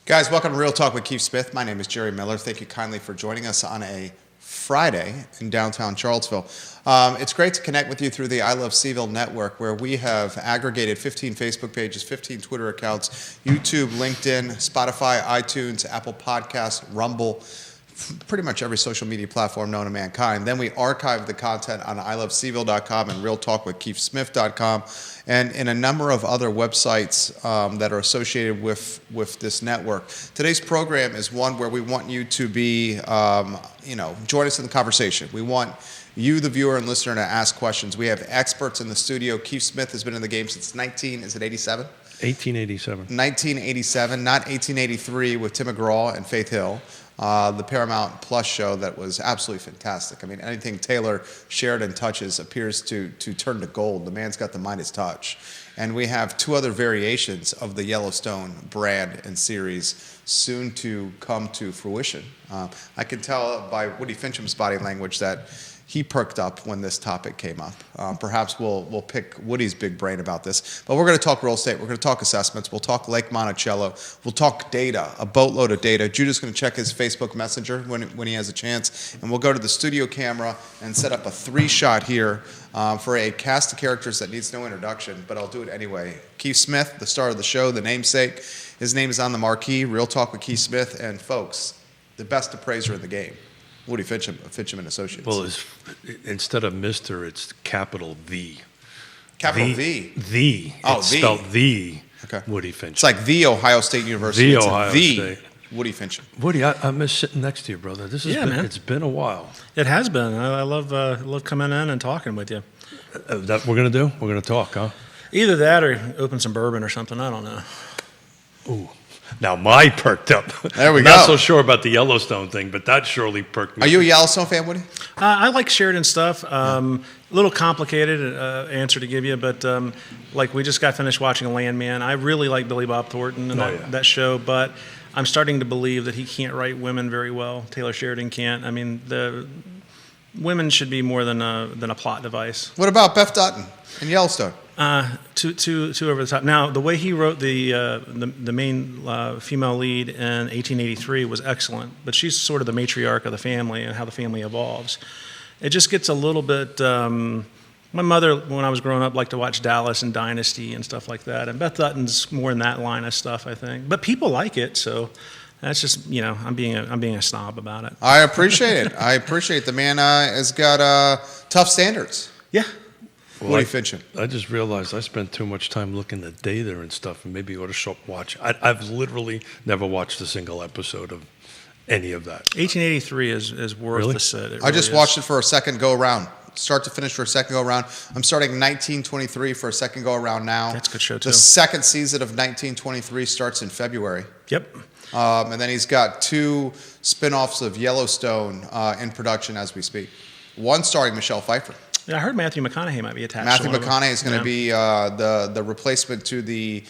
Guys, welcome to Real Talk with Keith Smith. My name is Jerry Miller. Thank you kindly for joining us on a Friday in downtown Charlottesville. It's great to connect with you through the I Love CVille Network, where we have aggregated 15 Facebook pages, 15 Twitter accounts, YouTube, LinkedIn, Spotify, iTunes, Apple Podcasts, Rumble, pretty much every social media platform known to mankind. Then we archive the content on ilovecville.com and realtalkwithkeithsmith.com and in a number of other websites that are associated with this network. Today's program is one where we want you to be, join us in the conversation. We want you, the viewer and listener, to ask questions. We have experts in the studio. Keith Smith has been in the game since 1887? 1887. 1987, not 1883 with Tim McGraw and Faith Hill. The Paramount Plus show that was absolutely fantastic. I mean, anything Taylor Sheridan touches appears to turn to gold. The man's got the Midas touch. And we have two other variations of the Yellowstone brand and series soon to come to fruition. I can tell by Woody Fincham's body language that he perked up when this topic came up. Perhaps we'll pick Woody's big brain about this. But we're going to talk real estate. We're going to talk assessments. We'll talk Lake Monticello. We'll talk data, a boatload of data. Judah's going to check his Facebook Messenger when he has a chance. And we'll go to the studio camera and set up a 3-shot here for a cast of characters that needs no introduction, but I'll do it anyway. Keith Smith, the star of the show, the namesake. His name is on the marquee, Real Talk with Keith Smith. And folks, the best appraiser in the game. Woody Fincham and Associates. Well, instead of Mr., it's capital V. Capital V? The. Oh, it's the. spelled the Okay. Woody Fincham. It's like the Ohio State University. The It's Ohio State. Woody Fincham. Woody, I miss sitting next to you, brother. Man. It's been a while. It has been. I love coming in and talking with you. That we're going to do? We're going to talk, huh? Either that or open some bourbon or something. I don't know. Ooh. Now, my perked up. There we go. Not so sure about the Yellowstone thing, but that surely perked me. Are you a Yellowstone fan, Woody? I like Sheridan stuff. A little complicated answer to give you, but like we just got finished watching Landman. I really like Billy Bob Thornton and that show, but I'm starting to believe that he can't write women very well. Taylor Sheridan can't. I mean, the women should be more than a plot device. What about Beth Dutton in Yellowstone? Too over the top. Now, the way he wrote the main female lead in 1883 was excellent, but she's sort of the matriarch of the family and how the family evolves. It just gets a little bit. My mother, when I was growing up, liked to watch Dallas and Dynasty and stuff like that, and Beth Dutton's more in that line of stuff, I think. But people like it, so that's just I'm being a snob about it. I appreciate it. I appreciate the man has got tough standards. Yeah. Woody Fincham. I just realized I spent too much time looking at data and stuff, and maybe you ought to watch. I've literally never watched a single episode of any of that. 1883 is worth Really? the sit. I just watched it for a second go around. Start to finish for a second go around. I'm starting 1923 for a second go around now. That's a good show, too. The second season of 1923 starts in February. Yep. And then he's got 2 spin-offs of Yellowstone in production as we speak. One starring Michelle Pfeiffer. Yeah, I heard Matthew McConaughey might be attached. Matthew to one of them. McConaughey is going to be the replacement to the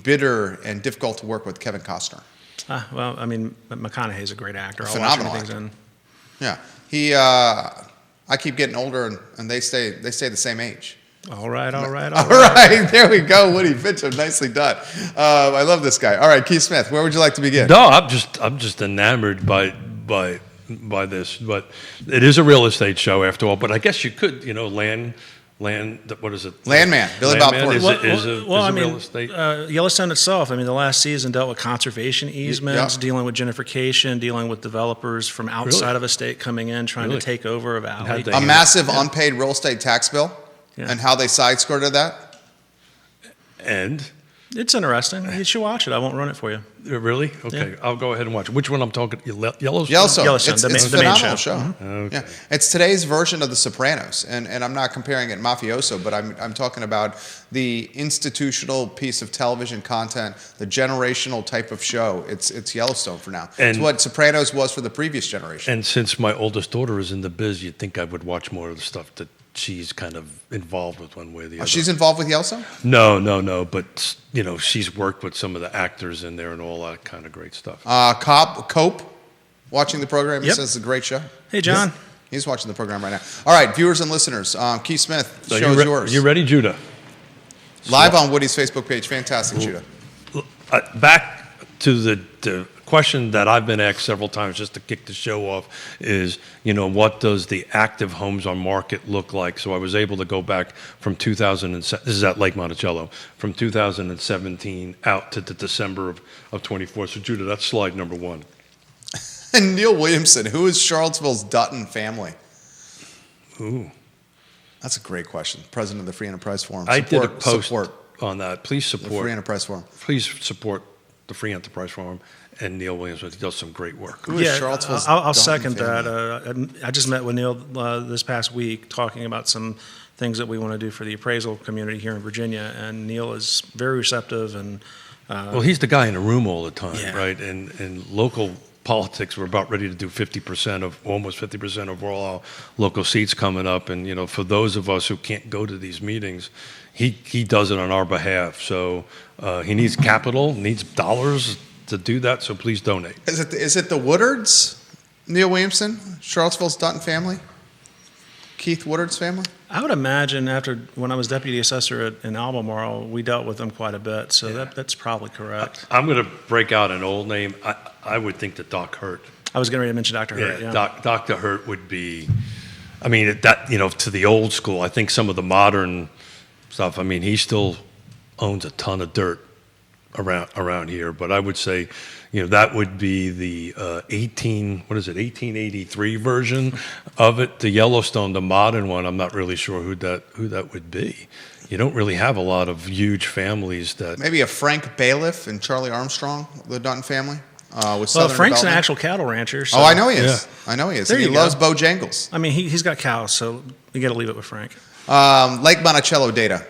bitter and difficult to work with Kevin Costner. Well, I mean, McConaughey's a great actor. I'll Phenomenal watch anything he's actor. Yeah, I keep getting older and they stay the same age. in. All right. All right, there we go, Woody Fincham, nicely done. I love this guy. All right, Keith Smith, where would you like to begin? No, I'm just enamored by this, but it is a real estate show after all. But I guess you could, land. What is it? Landman, Billy Bob Landman Thornton. is real estate. Yellowstone itself. I mean, the last season dealt with conservation easements, Yeah. dealing with gentrification, dealing with developers from outside of a state coming in, trying to take over a valley. how'd they A massive unpaid real estate tax bill and how they side-skirted that. And It's interesting. You should watch it. I won't run it for you. really? Okay, Yeah. I'll go ahead and watch it. Which one I'm talking? Yellowstone? Yellowstone. It's the a main phenomenal show. show. Okay. Yeah. It's today's version of The Sopranos, and I'm not comparing it mafioso, but I'm talking about the institutional piece of television content, the generational type of show. It's Yellowstone for now. And- it's what Sopranos was for the previous generation. And since my oldest daughter is in the biz, you'd think I would watch more of the stuff that she's kind of involved with one way or the other. She's involved with Yellowstone? No, but she's worked with some of the actors in there and all that kind of great stuff. Cope, watching the program, he Yep. says it's a great show. Hey, John. He's watching the program right now. All right, viewers and listeners, Keith Smith, So show is yours. You ready, Judah? Live on Woody's Facebook page. Fantastic, Judah. Back to the question that I've been asked several times just to kick the show off is, what does the active homes on market look like? So I was able to go back from 2007, this is at Lake Monticello, from 2017 out to the December of 24. So Judah, that's slide number 1. And Neil Williamson, who is Charlottesville's Dutton family? Ooh. That's a great question. President of the Free Enterprise Forum. I did a post on that. Please the support Free Enterprise Forum. Please support the Free Enterprise Forum and Neil Williamson. He does some great work. Who is Charlottesville's I'll Dutton second family? that. I just met with Neil this past week talking about some things that we want to do for the appraisal community here in Virginia, and Neil is very receptive. And Well, he's the guy in the room all the time, Yeah. right? And local politics, we're about ready to do almost 50% of all our local seats coming up. And, for those of us who can't go to these meetings, he does it on our behalf. So he needs capital, needs dollars to do that. So please donate. Is it the Woodards, Neil Williamson, Charlottesville's Dutton family? Keith Woodard's family? I would imagine when I was deputy assessor in Albemarle, we dealt with them quite a bit. So that's probably correct. I'm going to break out an old name. I would think that Doc Hurt. I was getting ready to mention Dr. Hurt. Yeah. Dr. Hurt would be, to the old school. I think some of the modern stuff, he still owns a ton of dirt around here. But I would say, that would be the 1883 version of it. The Yellowstone, the modern one, I'm not really sure who that would be. You don't really have a lot of huge families that. Maybe a Frank Bailiff and Charlie Armstrong, the Dutton family. With Well, Southern Frank's an Development. actual cattle rancher. So, Oh, I know he is. Yeah. I know he is. There And he you go. loves Bojangles. he's got cows, so you got to leave it with Frank. Lake Monticello data.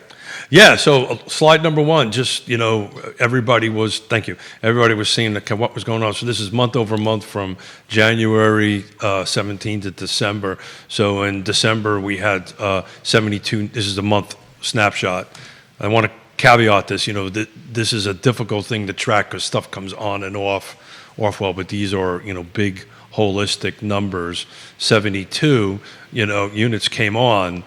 Yeah, so slide number 1, just, everybody was seeing what was going on. So this is month over month from January 17 to December. So in December, we had 72, this is a month snapshot. I want to caveat this, this is a difficult thing to track because stuff comes on and off well, but these are, big holistic numbers. 72, units came on.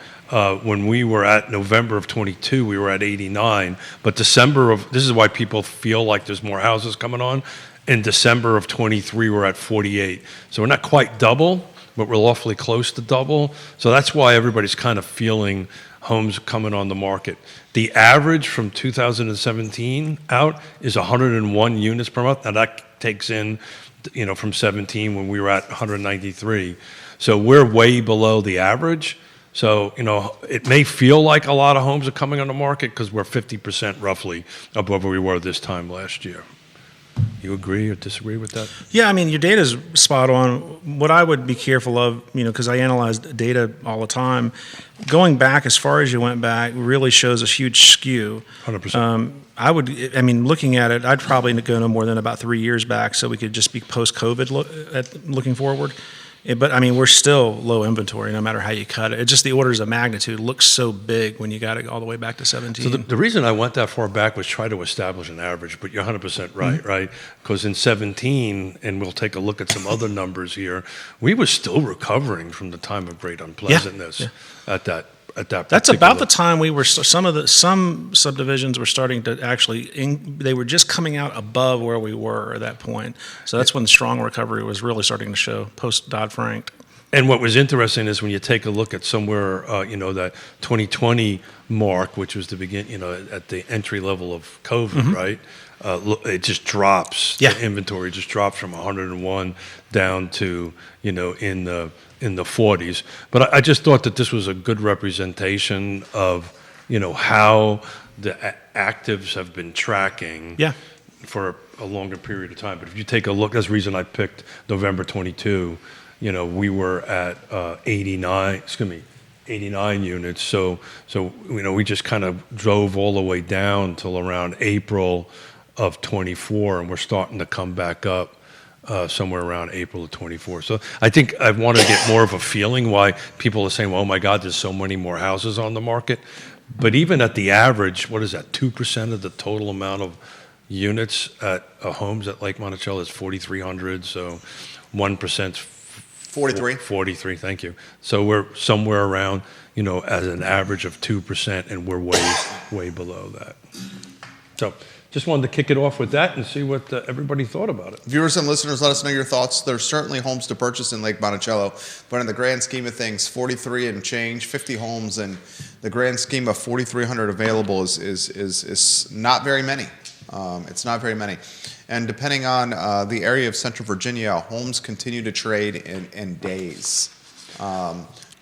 When we were at November of 22, we were at 89. But this is why people feel like there's more houses coming on. In December of 23, we're at 48. So we're not quite double, but we're awfully close to double. So that's why everybody's kind of feeling homes coming on the market. The average from 2017 out is 101 units per month. Now that takes in, from 17 when we were at 193. So we're way below the average. So, it may feel like a lot of homes are coming on the market because we're 50% roughly above where we were this time last year. You agree or disagree with that? Yeah, your data is spot on. What I would be careful of, because I analyze data all the time, going back as far as you went back really shows a huge skew. 100%. Looking at it, I'd probably go no more than about 3 years back so we could just be post-COVID looking forward. But we're still low inventory no matter how you cut it. It's just the orders of magnitude looks so big when you got it all the way back to 17. So the reason I went that far back was try to establish an average, but you're 100% right, right? Because in 17, and we'll take a look at some other numbers here, we were still recovering from the time of great unpleasantness at that That's about the time we were. Some subdivisions were starting to actually. They were just coming out above where we were at that point. So that's when the strong recovery was really starting to show post Dodd-Frank. And what was interesting is when you take a look at somewhere, that 2020 mark, which was the beginning, at the entry level of COVID, right? It just drops. Yeah. The inventory just drops from 101 down to, in the 40s. But I just thought that this was a good representation of, how the actives have been tracking for a longer period of time. But if you take a look, that's the reason I picked November 22. We were at 89 units. So we just kind of drove all the way down till around April of 24, and we're starting to come back up somewhere around April of 24. So I think I want to get more of a feeling why people are saying, well, oh my God, there's so many more houses on the market. But even at the average, what is that, 2% of the total amount of units at homes at Lake Monticello is 4,300, so 1%'s 43. 43, thank you. So we're somewhere around, as an average of 2%, and we're way below that. So just wanted to kick it off with that and see what everybody thought about it. Viewers and listeners, let us know your thoughts. There's certainly homes to purchase in Lake Monticello, but in the grand scheme of things, 43 and change, 50 homes, and the grand scheme of 4,300 available is not very many. It's not very many. And depending on the area of Central Virginia, homes continue to trade in days.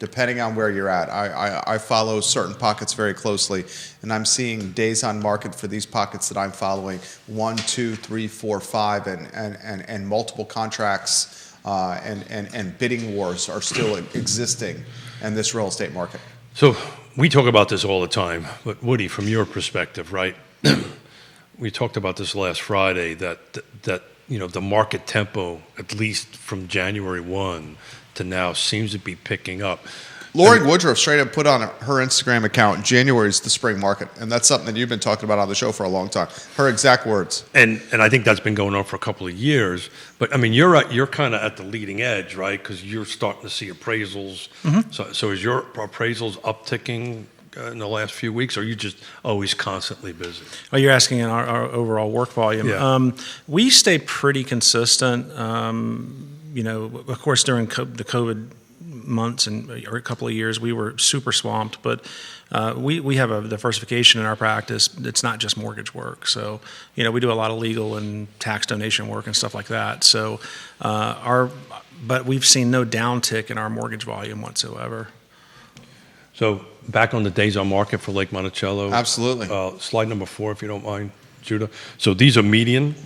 Depending on where you're at. I follow certain pockets very closely, and I'm seeing days on market for these pockets that I'm following 1, 2, 3, 4, 5, and multiple contracts and bidding wars are still existing in this real estate market. So we talk about this all the time, but Woody, from your perspective, right? We talked about this last Friday that the market tempo, at least from January 1 to now, seems to be picking up. Lori Woodruff straight up put on her Instagram account, January is the spring market. And that's something that you've been talking about on the show for a long time. Her exact words. And I think that's been going on for a couple of years. But, I mean, you're kind of at the leading edge, right? Because you're starting to see appraisals. Mm-hmm. So is your appraisals upticking in the last few weeks, or are you just always constantly busy? Well, you're asking in our overall work volume. Yeah. We stay pretty consistent. Of course, during the COVID months or a couple of years, we were super swamped, but we have a diversification in our practice. It's not just mortgage work. So, we do a lot of legal and tax donation work and stuff like that. So, but we've seen no downtick in our mortgage volume whatsoever. So back on the days on market for Lake Monticello. Absolutely. Slide number 4, if you don't mind, Judah. So these are median,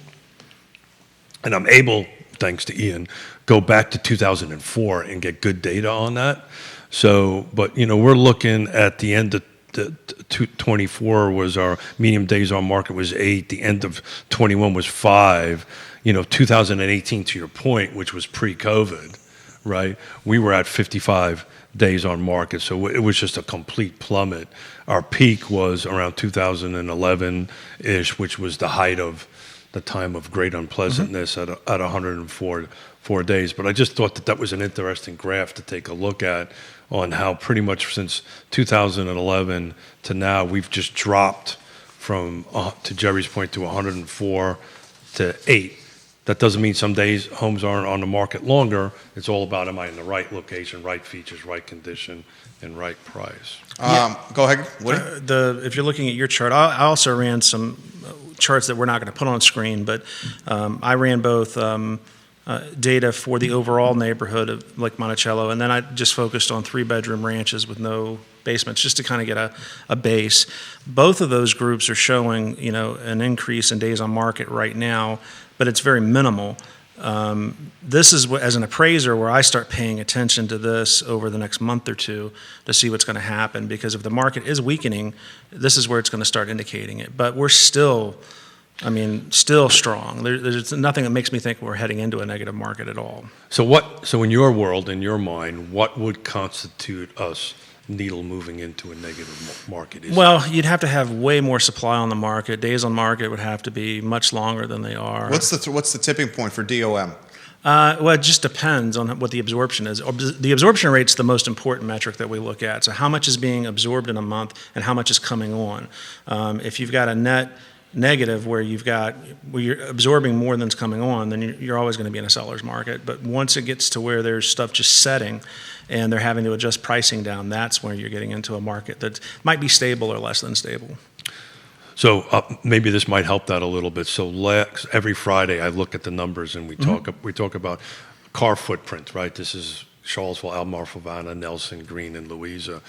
and I'm able, thanks to Ian, go back to 2004 and get good data on that. So, but we're looking at the end of 24 was our medium days on market was 8. The end of 21 was 5. 2018, to your point, which was pre-COVID, right? We were at 55 days on market, so it was just a complete plummet. Our peak was around 2011-ish, which was the height of the time of great unpleasantness at 104 days. But I just thought that was an interesting graph to take a look at on how pretty much since 2011 to now we've just dropped from, to Jerry's point, to 104 to 8. That doesn't mean some days homes aren't on the market longer. It's all about, am I in the right location, right features, right condition, and right price. Go ahead, Woody. If you're looking at your chart, I also ran some charts that we're not going to put on screen, but I ran both data for the overall neighborhood of Lake Monticello, and then I just focused on 3-bedroom ranches with no basements, just to kind of get a base. Both of those groups are showing, an increase in days on market right now, but it's very minimal. This is, as an appraiser, where I start paying attention to this over the next month or two to see what's going to happen, because if the market is weakening, this is where it's going to start indicating it. But we're still strong. There's nothing that makes me think we're heading into a negative market at all. So in your world, in your mind, what would constitute us needle moving into a negative market? Well, you'd have to have way more supply on the market. Days on market would have to be much longer than they are. What's the tipping point for DOM? Well, it just depends on what the absorption is. The absorption rate's the most important metric that we look at. So how much is being absorbed in a month and how much is coming on. If you've got a net negative where you're absorbing more than's coming on, then you're always going to be in a seller's market. But once it gets to where there's stuff just setting and they're having to adjust pricing down, that's where you're getting into a market that might be stable or less than stable. So maybe this might help that a little bit. So every Friday I look at the numbers and we talk about car footprint, right? This is Charlottesville, Albemarle, Havana, Nelson, Green, and Louisa.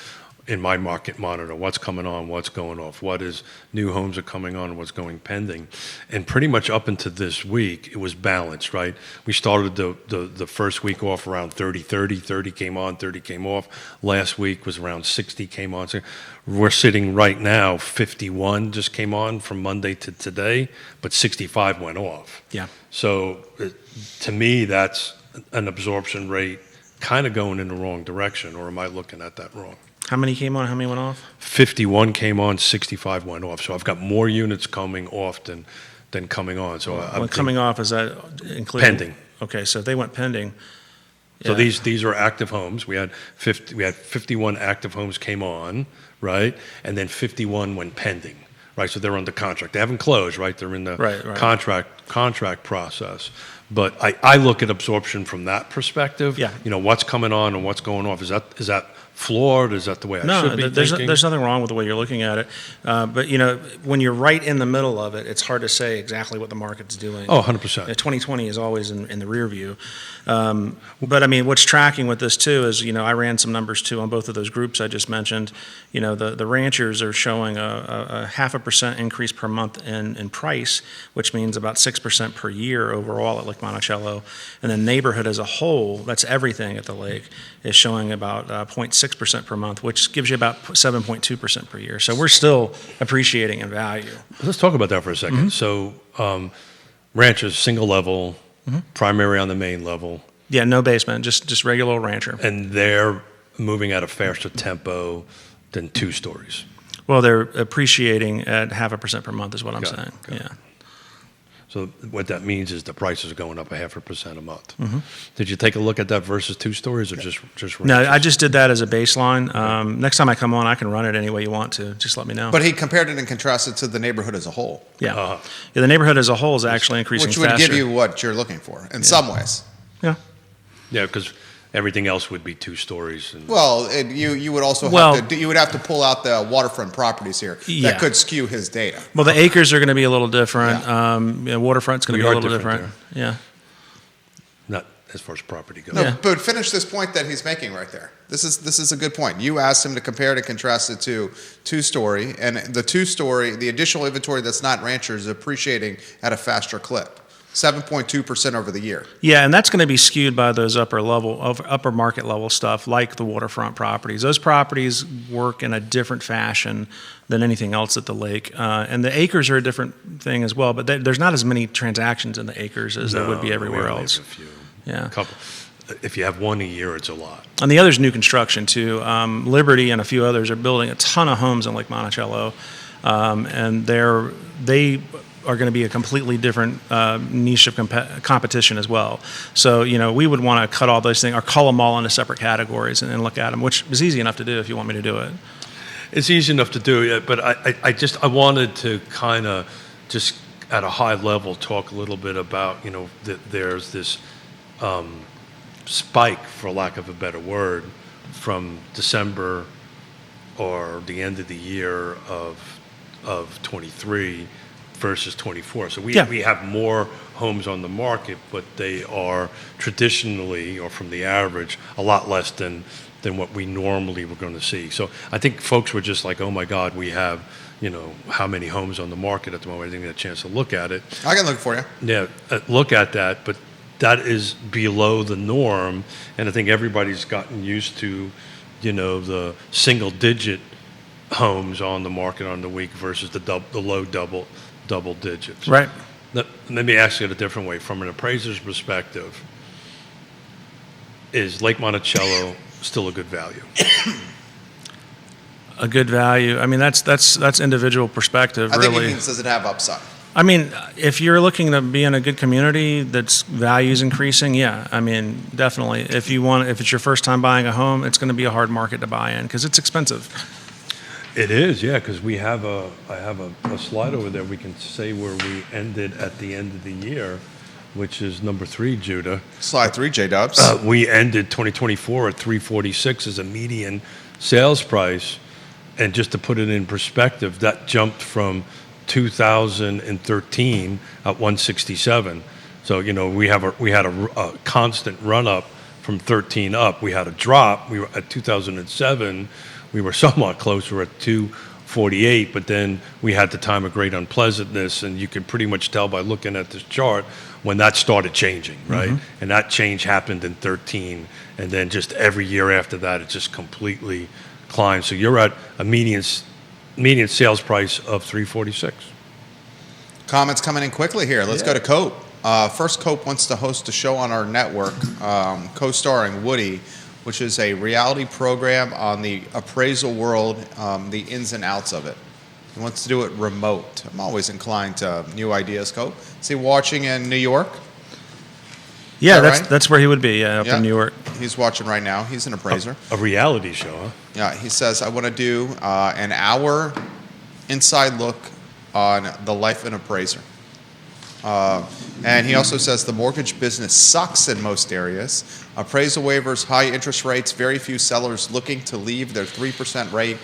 In my market monitor, what's coming on, what's going off, what is new homes are coming on, what's going pending. And pretty much up into this week, it was balanced, right? We started the first week off around 30 came on, 30 came off. Last week was around 60 came on. So we're sitting right now, 51 just came on from Monday to today, but 65 went off. Yeah. So to me, that's an absorption rate kind of going in the wrong direction, or am I looking at that wrong? How many came on? How many went off? 51 came on, 65 went off. So I've got more units coming off than coming on. So when coming off, is that including? Pending. Okay, so if they went pending. So these are active homes. We had 51 active homes came on, right? And then 51 went pending, right? So they're under contract. They haven't closed, right? They're in the Right. contract process. But I look at absorption from that perspective. Yeah. What's coming on and what's going off. Is that flawed? Is that the way I No, should be thinking? there's nothing wrong with the way you're looking at it. But, when you're right in the middle of it, it's hard to say exactly what the market's doing. Oh, 100%. 2020 is always in the rear view. But, I mean, what's tracking with this, too, is, I ran some numbers, too, on both of those groups I just mentioned. The ranchers are showing a 0.5% increase per month in price, which means about 6% per year overall at Lake Monticello. And the neighborhood as a whole, that's everything at the lake, is showing about 0.6% per month, which gives you about 7.2% per year. So we're still appreciating in value. Let's talk about that for a second. So ranchers, single level, primary on the main level. Yeah, no basement, just regular old rancher. And they're moving at a faster tempo than 2 stories. Well, they're appreciating at 0.5% per month is what I'm saying. Got it. Yeah. So what that means is the prices are going up 0.5% a month. Did you take a look at that versus 2 stories or just No, ranches? I just did that as a baseline. Next time I come on, I can run it any way you want to. Just let me know. But he compared it and contrasted to the neighborhood as a whole, Yeah, the neighborhood as a whole is actually increasing which would faster. give you what you're looking for in some ways. Yeah. Yeah, because everything else would be 2 stories. And Well, you would also Well- you would have to pull out the waterfront properties here Yeah. that could skew his data. Well, the acres are going to be a little different. Yeah. Waterfront's going to We be a are little different different. Yeah. not as far as property goes. No, Yeah. but finish this point that he's making right there. This is a good point. You asked him to compare it and contrast it to 2-story, and the 2-story, the additional inventory that's not ranchers is appreciating at a faster clip. 7.2% over the year. Yeah, and that's going to be skewed by those upper market level stuff, like the waterfront properties. Those properties work in a different fashion than anything else at the lake, and the acres are a different thing as well. But there's not as many transactions in the acres as there would be everywhere we only else. have a few. Yeah. Couple. If you have one a year, it's a lot. And the other's new construction too. Liberty and a few others are building a ton of homes in Lake Monticello, and they are going to be a completely different niche of competition as well. So, we would want to cut all those things or cull them all into separate categories and look at them, which is easy enough to do if you want me to do it. It's easy enough to do, yeah, but I wanted to kind of just at a high level talk a little bit about, that there's this spike, for lack of a better word, from December or the end of the year of 23 versus 24. So we have more homes on the market, but they are traditionally, or from the average, a lot less than what we normally were going to see. So I think folks were just like, oh my God, we have, how many homes on the market at the moment. I didn't get a chance to look at it. I can look for you. Yeah, look at that, but that is below the norm, and I think everybody's gotten used to, the single-digit homes on the market on the week versus the low double digits. Right. Let me ask it a different way. From an appraiser's perspective, is Lake Monticello still a good value? A good value. I mean, that's individual perspective, I think really. it means does it have upside? I mean, if you're looking to be in a good community that's values increasing, yeah, I mean, definitely. If it's your first time buying a home, it's going to be a hard market to buy in because it's expensive. It is, yeah, because I have a slide over there. We can say where we ended at the end of the year, which is number 3, Judah. Slide 3, J-Dubs. We ended 2024 at 346 as a median sales price, and just to put it in perspective, that jumped from 2013 at 167. So we had a constant run up from 13 up. We had a drop. We were at 2007. We were somewhat closer at 248, but then we had the time of great unpleasantness, and you can pretty much tell by looking at this chart when that started changing, right? Mm-hmm. And that change happened in 13, and then just every year after that, it just completely climbed. So you're at a median sales price of 346. Comments coming in quickly here. Let's go to Cope. First, Cope wants to host a show on our network, co-starring Woody, which is a reality program on the appraisal world, the ins and outs of it. He wants to do it remote. I'm always inclined to new ideas, Cope. Is he watching in New York? Yeah, right? that's where he would be, up in New York. He's watching right now. He's an appraiser. A reality show, huh? Yeah, he says, I want to do an hour inside look on the life of an appraiser. And he also says the mortgage business sucks in most areas. Appraisal waivers, high interest rates, very few sellers looking to leave their 3% rate.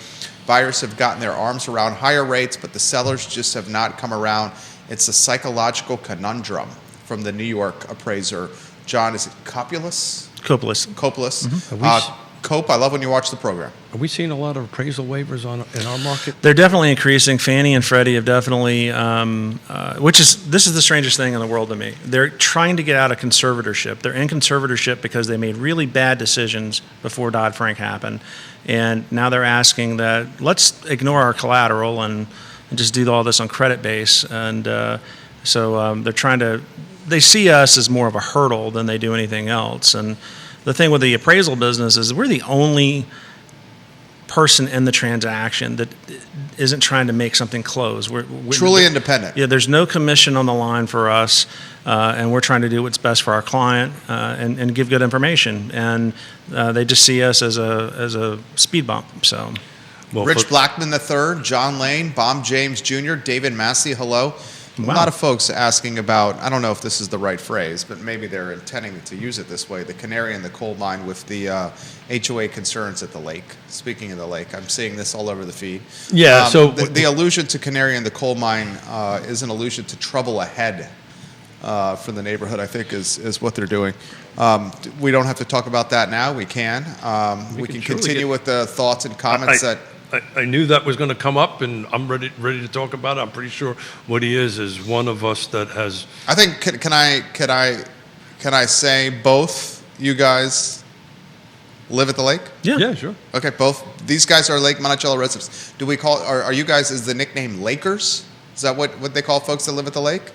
Buyers have gotten their arms around higher rates, but the sellers just have not come around. It's a psychological conundrum from the New York appraiser. John, is it Copulus? Copless. Copulus. Mm-hmm. Cope, I love when you watch the program. Are we seeing a lot of appraisal waivers in our market? They're definitely increasing. Fannie and Freddie have definitely, this is the strangest thing in the world to me. They're trying to get out of conservatorship. They're in conservatorship because they made really bad decisions before Dodd-Frank happened. And now they're asking that let's ignore our collateral and just do all this on credit base. And so they're trying to, they see us as more of a hurdle than they do anything else. And the thing with the appraisal business is we're the only person in the transaction that isn't trying to make something close. We're Truly independent. Yeah, there's no commission on the line for us, and we're trying to do what's best for our client and give good information. And they just see us as a speed bump. So, Well, Rich Blackman III, John Lane, Bob James Jr., David Massey, hello. Wow. A lot of folks asking about, I don't know if this is the right phrase, but maybe they're intending to use it this way, the canary in the coal mine with the HOA concerns at the lake. Speaking of the lake, I'm seeing this all over the feed. Yeah, so the allusion to canary in the coal mine is an allusion to trouble ahead for the neighborhood, I think, is what they're doing. We don't have to talk about that now. We can. We can continue with the thoughts and comments that... I knew that was going to come up, and I'm ready to talk about it. I'm pretty sure what he is one of us that has. I think can I say both you guys live at the lake? Yeah, sure. Okay, both these guys are Lake Monticello residents. Do we call are you guys, is the nickname Lakers? Is that what they call folks that live at the lake?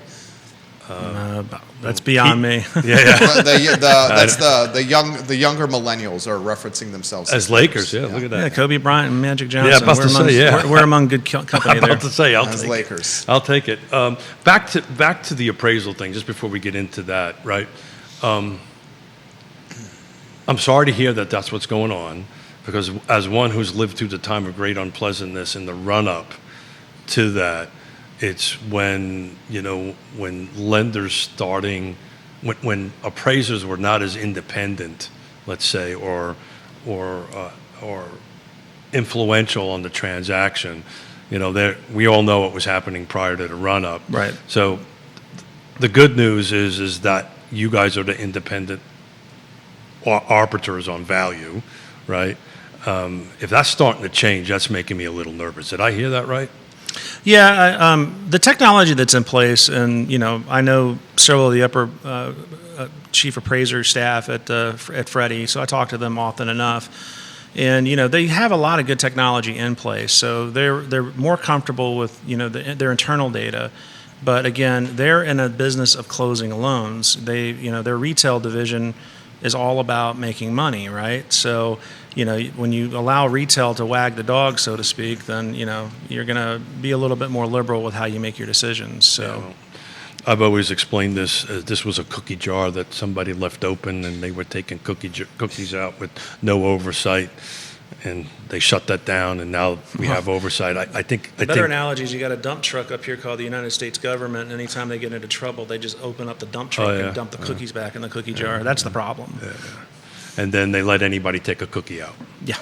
that's beyond me. Yeah. That's the younger millennials are referencing themselves As Lakers. Yeah, look at that. Yeah, Kobe Bryant and Magic Johnson. Yeah, about to say, yeah. We're among good company I'm there. about to say, I'll as take Lakers. it. I'll take it. Back to the appraisal thing, just before we get into that, right? I'm sorry to hear that that's what's going on, because as one who's lived through the time of great unpleasantness in the run-up to that, it's when lenders starting, when appraisers were not as independent, let's say, or influential on the transaction. We all know what was happening prior to the run-up. Right. So the good news is that you guys are the independent arbiters on value, right? If that's starting to change, that's making me a little nervous. Did I hear that right? Yeah, the technology that's in place, and I know several of the upper chief appraiser staff at Freddie, so I talk to them often enough, and they have a lot of good technology in place, so they're more comfortable with their internal data, but again, they're in a business of closing loans. Their retail division is all about making money, right? So, when you allow retail to wag the dog, so to speak, then, you're going to be a little bit more liberal with how you make your decisions. So, Yeah. I've always explained this as this was a cookie jar that somebody left open, and they were taking cookies out with no oversight, and they shut that down, and now we have oversight. I think the better analogy is you got a dump truck up here called the United States government, and anytime they get into trouble, they just open up the dump truck and dump the cookies back in the cookie jar. That's the problem. Yeah. And then they let anybody take a cookie out. Yeah.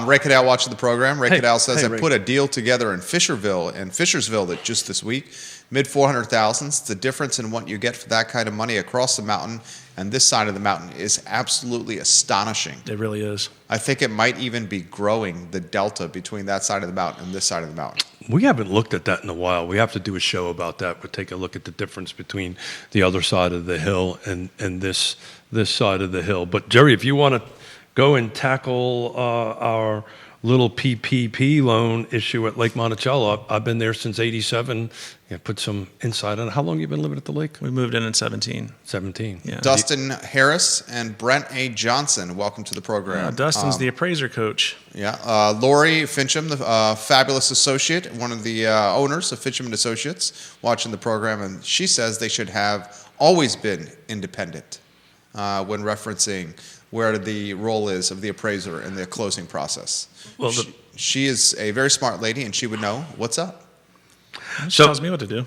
Ray Cadell watching the program. Ray Cadell says, Ray. I put a deal together in Fishersville that just this week, mid 400,000s. The difference in what you get for that kind of money across the mountain and this side of the mountain is absolutely astonishing. It really is. I think it might even be growing, the delta between that side of the mountain and this side of the mountain. We haven't looked at that in a while. We have to do a show about that. We'll take a look at the difference between the other side of the hill and this side of the hill. But Jerry, if you want to go and tackle our little PPP loan issue at Lake Monticello, I've been there since '87. Put some insight on it. How long have you been living at the lake? We moved in 17. 17. Yeah. Dustin Harris and Brent A. Johnson, welcome to the program. Dustin's the appraiser coach. Yeah, Lori Fincham, the fabulous associate, one of the owners of Fincham and Associates, watching the program, and she says they should have always been independent when referencing where the role is of the appraiser in the closing process. Well, she is a very smart lady, and she would know what's up. She tells me what to do.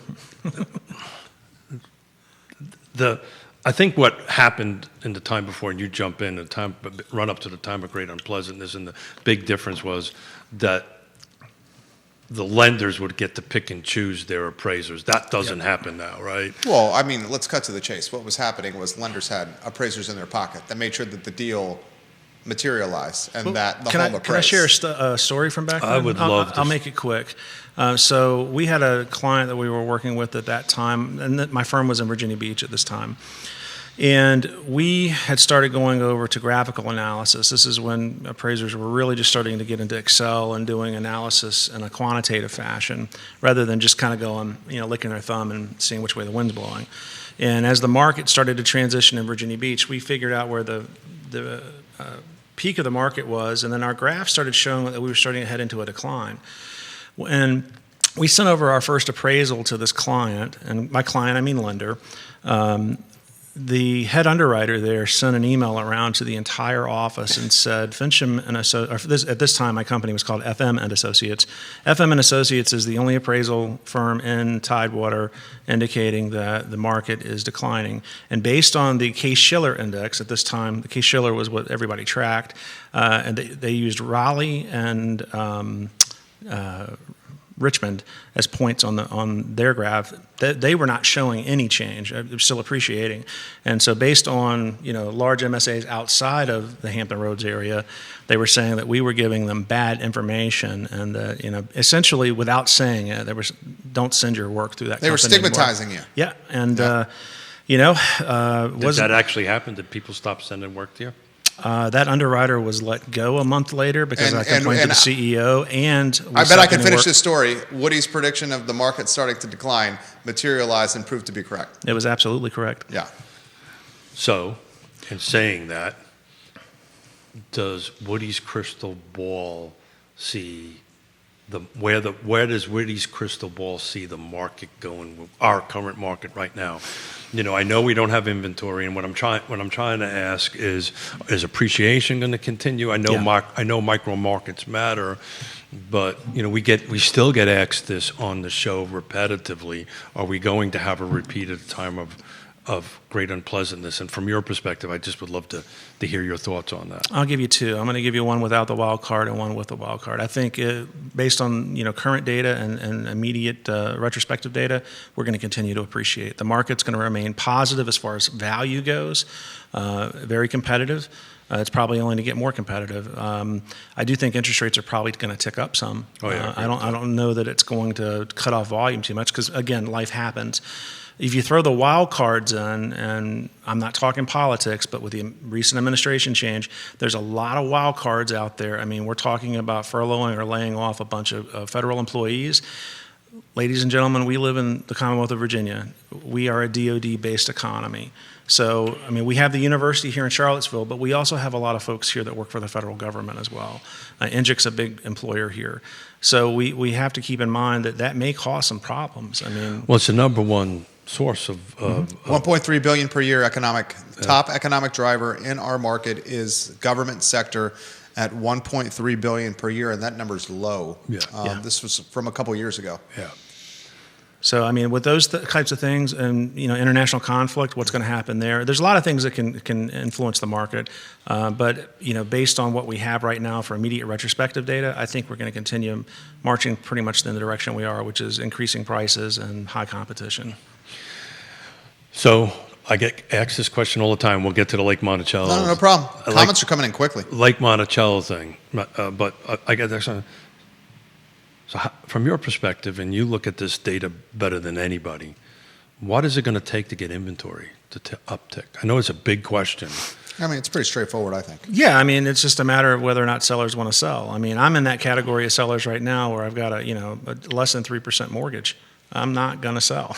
I think what happened in the time before, and you jump in, the time run up to the time of great unpleasantness, and the big difference was that the lenders would get to pick and choose their appraisers. That doesn't happen now, right? Well, I mean, let's cut to the chase. What was happening was lenders had appraisers in their pocket that made sure that the deal materialized and that the home appraised. Can I share a story from back then? I would love to. I'll make it quick. So we had a client that we were working with at that time, and my firm was in Virginia Beach at this time. And we had started going over to graphical analysis. This is when appraisers were really just starting to get into Excel and doing analysis in a quantitative fashion, rather than just kind of going, licking their thumb and seeing which way the wind's blowing. And as the market started to transition in Virginia Beach, we figured out where the peak of the market was, and then our graph started showing that we were starting to head into a decline. And we sent over our first appraisal to this client, and by client I mean lender. The head underwriter there sent an email around to the entire office and said, Fincham and Associates, at this time my company was called FM and Associates. FM and Associates is the only appraisal firm in Tidewater indicating that the market is declining. And based on the Case-Shiller index at this time, the Case-Shiller was what everybody tracked, and they used Raleigh and Richmond as points on their graph. They were not showing any change. They're still appreciating. And so based on large MSAs outside of the Hampton Roads area, they were saying that we were giving them bad information, and essentially without saying it, they were don't send your work through that. They were stigmatizing anymore. you. Yeah, and Did that actually happen? Did people stop sending work to you? That underwriter was let go a month later because I complained to the CEO, and I bet I can finish this story. Woody's prediction of the market starting to decline materialized and proved to be correct. It was absolutely correct. Yeah. So, in saying that, does Woody's crystal ball see where does Woody's crystal ball see the market going? Our current market right now. I know we don't have inventory, and what I'm trying to ask is appreciation going to continue? I know I know micro markets matter, but we still get asked this on the show repetitively. Are we going to have a repeated time of great unpleasantness? And from your perspective, I just would love to hear your thoughts on that. I'll give you two. I'm going to give you one without the wild card and one with the wild card. I think based on current data and immediate retrospective data, we're going to continue to appreciate. The market's going to remain positive as far as value goes, very competitive. It's probably only to get more competitive. I do think interest rates are probably going to tick up some. Oh, yeah, I don't know that it's going to cut off volume too much because, again, life happens. If you throw the wild cards in, and I'm not talking politics, but with the recent administration change, there's a lot of wild cards out there. I mean, we're talking about furloughing or laying off a bunch of federal employees. Ladies and gentlemen, we live in the Commonwealth of Virginia. We are a DOD-based economy. So, I mean, we have the university here in Charlottesville, but we also have a lot of folks here that work for the federal government as well. NGIC's a big employer here. So we have to keep in mind that may cause some problems. I mean, well, it's the number one source of 1.3 billion per year top economic driver in our market is government sector at 1.3 billion per year, and that number's low. This was from a couple years ago. Yeah. So, I mean, with those types of things and, international conflict, what's going to happen there? There's a lot of things that can influence the market. But, based on what we have right now for immediate retrospective data, I think we're going to continue marching pretty much in the direction we are, which is increasing prices and high competition. So, I get asked this question all the time. We'll get to the Lake Monticello. No problem. Comments are coming in quickly. Lake Monticello thing. But I get that. So, from your perspective, and you look at this data better than anybody, what is it going to take to get inventory to uptick? I know it's a big question. I mean, it's pretty straightforward, I think. Yeah, I mean, it's just a matter of whether or not sellers want to sell. I mean, I'm in that category of sellers right now where I've got a less than 3% mortgage. I'm not going to sell.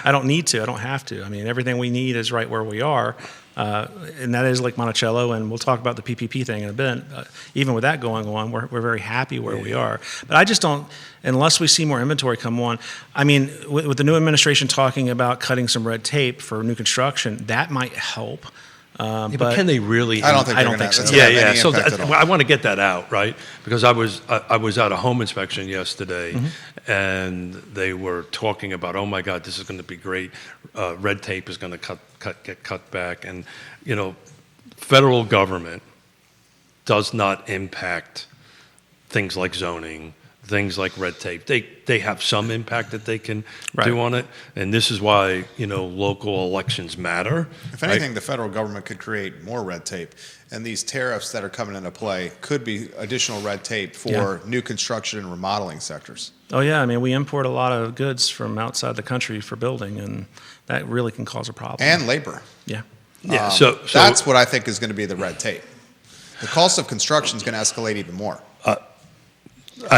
I don't need to. I don't have to. I mean, everything we need is right where we are, and that is Lake Monticello, and we'll talk about the PPP thing in a bit. Even with that going on, we're very happy where we are. But I just don't, unless we see more inventory come on, I mean, with the new administration talking about cutting some red tape for new construction, that might help. But can they really? I don't think. I don't think so. That's gonna have any So impact at all. I want to get that out, right? Because I was at a home inspection yesterday, and they were talking about, oh my God, this is going to be great. Red tape is going to get cut back, and federal government does not impact things like zoning, things like red tape. They have some impact that they can do on it, and this is why local elections matter. If anything, the federal government could create more red tape, and these tariffs that are coming into play could be additional red tape for new construction and remodeling sectors. Oh yeah, I mean, we import a lot of goods from outside the country for building, and that really can cause a problem. And labor. Yeah. Yeah, so that's what I think is going to be the red tape. The cost of construction is going to escalate even more.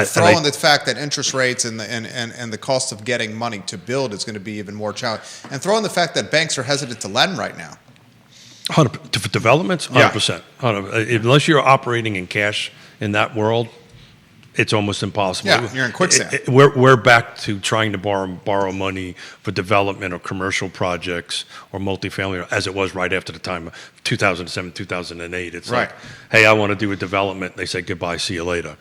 Throw in the fact that interest rates and the cost of getting money to build is going to be even more challenging. And throw in the fact that banks are hesitant to lend right now. For developments, 100%. Unless you're operating in cash in that world, it's almost impossible. Yeah, you're in quicksand. We're back to trying to borrow money for development or commercial projects or multifamily, as it was right after the time of 2007, 2008. It's like, hey, I want to do a development. They say goodbye, see you later.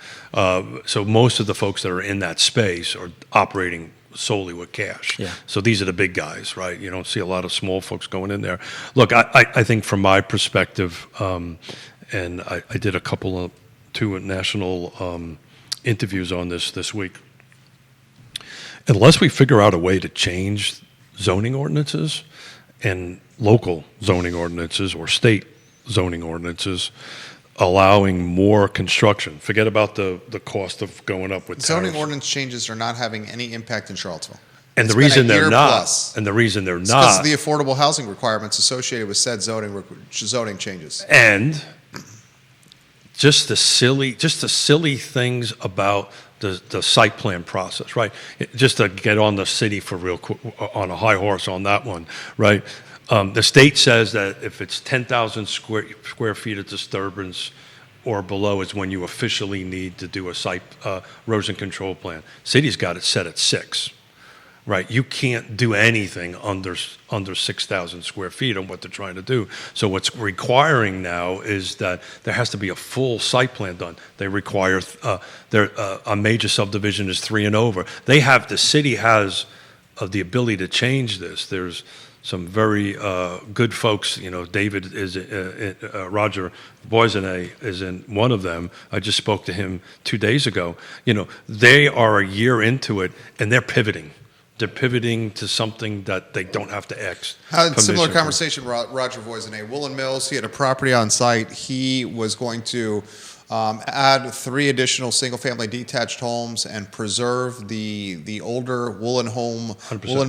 So most of the folks that are in that space are operating solely with cash. Yeah. So these are the big guys, right? You don't see a lot of small folks going in there. Look, I think from my perspective, and I did two national interviews on this week. Unless we figure out a way to change zoning ordinances and local zoning ordinances or state zoning ordinances, allowing more construction. Forget about the cost of going up with Zoning tariffs. ordinance changes are not having any impact in Charlottesville. And It's the been reason a they're year not, plus. and the reason they're It's because not, of the affordable housing requirements associated with said zoning changes. and just the silly things about the site plan process, right? Just to get on the city for real quick, on a high horse on that one, right? The state says that if it's 10,000 square feet of disturbance or below is when you officially need to do a site erosion control plan. City's got it set at 6. Right, you can't do anything under 6,000 square feet on what they're trying to do. So what's requiring now is that there has to be a full site plan done. They require a major subdivision is 3 and over. The city has the ability to change this. There's some very good folks. David is Roger Boisonnet is in one of them. I just spoke to him 2 days ago. They are a year into it and they're pivoting. They're pivoting to something that they don't have to X. Had a similar conversation with Roger Voisinay. Woolen Mills, he had a property on site. He was going to add 3 additional single-family detached homes and preserve the older Woolen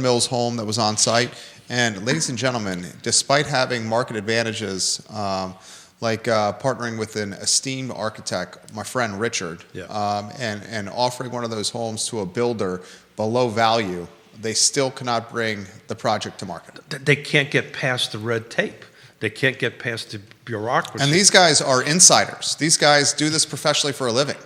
Mills home that was on site. And ladies and gentlemen, despite having market advantages, like partnering with an esteemed architect, my friend Richard, and offering one of those homes to a builder below value, they still cannot bring the project to market. They can't get past the red tape. They can't get past the bureaucracy. And these guys are insiders. These guys do this professionally for a living.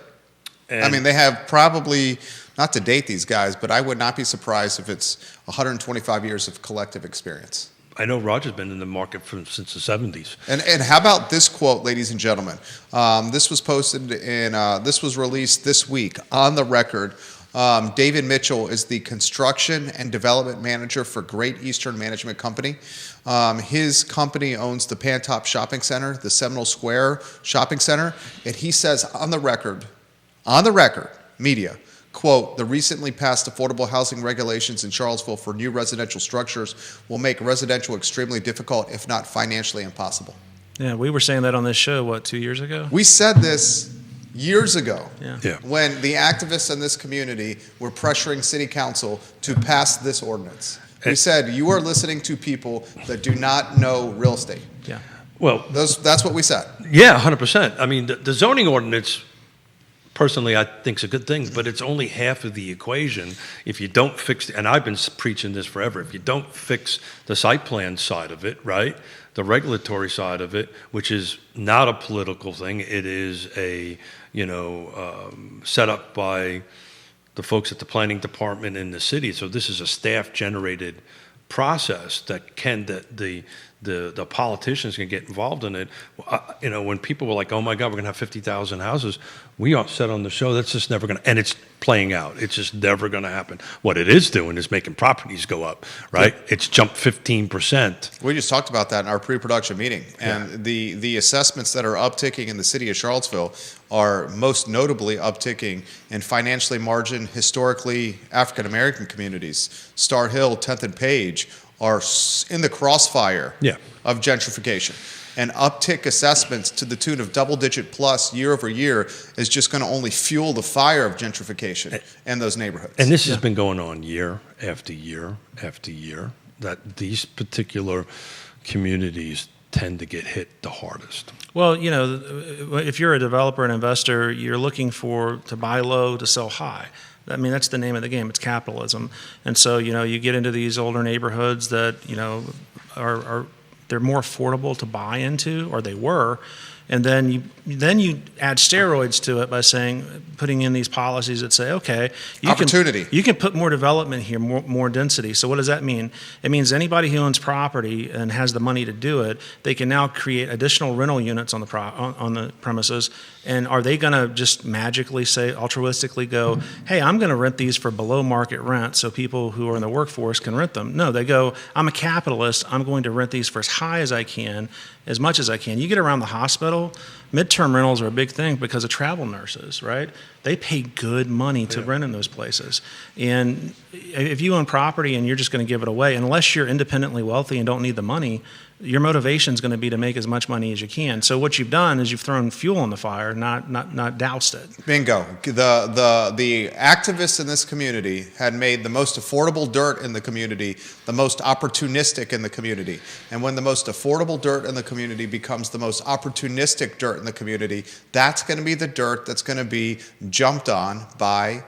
They have probably, not to date these guys, but I would not be surprised if it's 125 years of collective experience. I know Roger's been in the market since the 70s. And how about this quote, ladies and gentlemen? This was posted this was released this week on the record. David Mitchell is the construction and development manager for Great Eastern Management Company. His company owns the Pantop Shopping Center, the Seminole Square Shopping Center, and he says on the record, media, quote, the recently passed affordable housing regulations in Charlottesville for new residential structures will make residential extremely difficult, if not financially impossible. Yeah, we were saying that on this show, 2 years ago? We said this years ago, Yeah. when the activists in this community were pressuring city council to pass this ordinance. We said, you are listening to people that do not know real estate. Yeah. Well, That's what we said. yeah, 100%. I mean, the zoning ordinance, personally, I think is a good thing, but it's only half of the equation. If you don't fix, and I've been preaching this forever, if you don't fix the site plan side of it, right, the regulatory side of it, which is not a political thing, it is a, set up by the folks at the planning department in the city. So this is a staff-generated process that the politicians can get involved in it. When people were like, "Oh my God, we're going to have 50,000 houses," we all said on the show that's just never going to, and it's playing out. It's just never going to happen. What it is doing is making properties go up, right? Yeah. It's jumped 15%. We just talked about that in our pre-production meeting, and the assessments that are upticking in the city of Charlottesville are most notably upticking in financially margined, historically African American communities. Star Hill, 10th and Page are in the crossfire of gentrification. And uptick assessments to the tune of double-digit plus year over year is just going to only fuel the fire of gentrification in those neighborhoods. And this has been going on year after year after year, that these particular communities tend to get hit the hardest. Well, if you're a developer and investor, you're looking to buy low to sell high. I mean, that's the name of the game. It's capitalism. And so, you get into these older neighborhoods that, they're more affordable to buy into, or they were, and then you add steroids to it by putting in these policies that say, okay, you can put more development here, more density. So what does that mean? It means anybody who owns property and has the money to do it, they can now create additional rental units on the premises. And are they going to just magically altruistically go, hey, I'm going to rent these for below market rent so people who are in the workforce can rent them? No, they go, I'm a capitalist. I'm going to rent these for as high as I can, as much as I can. You get around the hospital, midterm rentals are a big thing because of travel nurses, right? They pay good money to rent in those places. And if you own property and you're just going to give it away, unless you're independently wealthy and don't need the money, your motivation is going to be to make as much money as you can. So what you've done is you've thrown fuel on the fire, not doused it. Bingo. The activists in this community had made the most affordable dirt in the community the most opportunistic in the community. And when the most affordable dirt in the community becomes the most opportunistic dirt in the community, that's going to be the dirt that's going to be jumped on by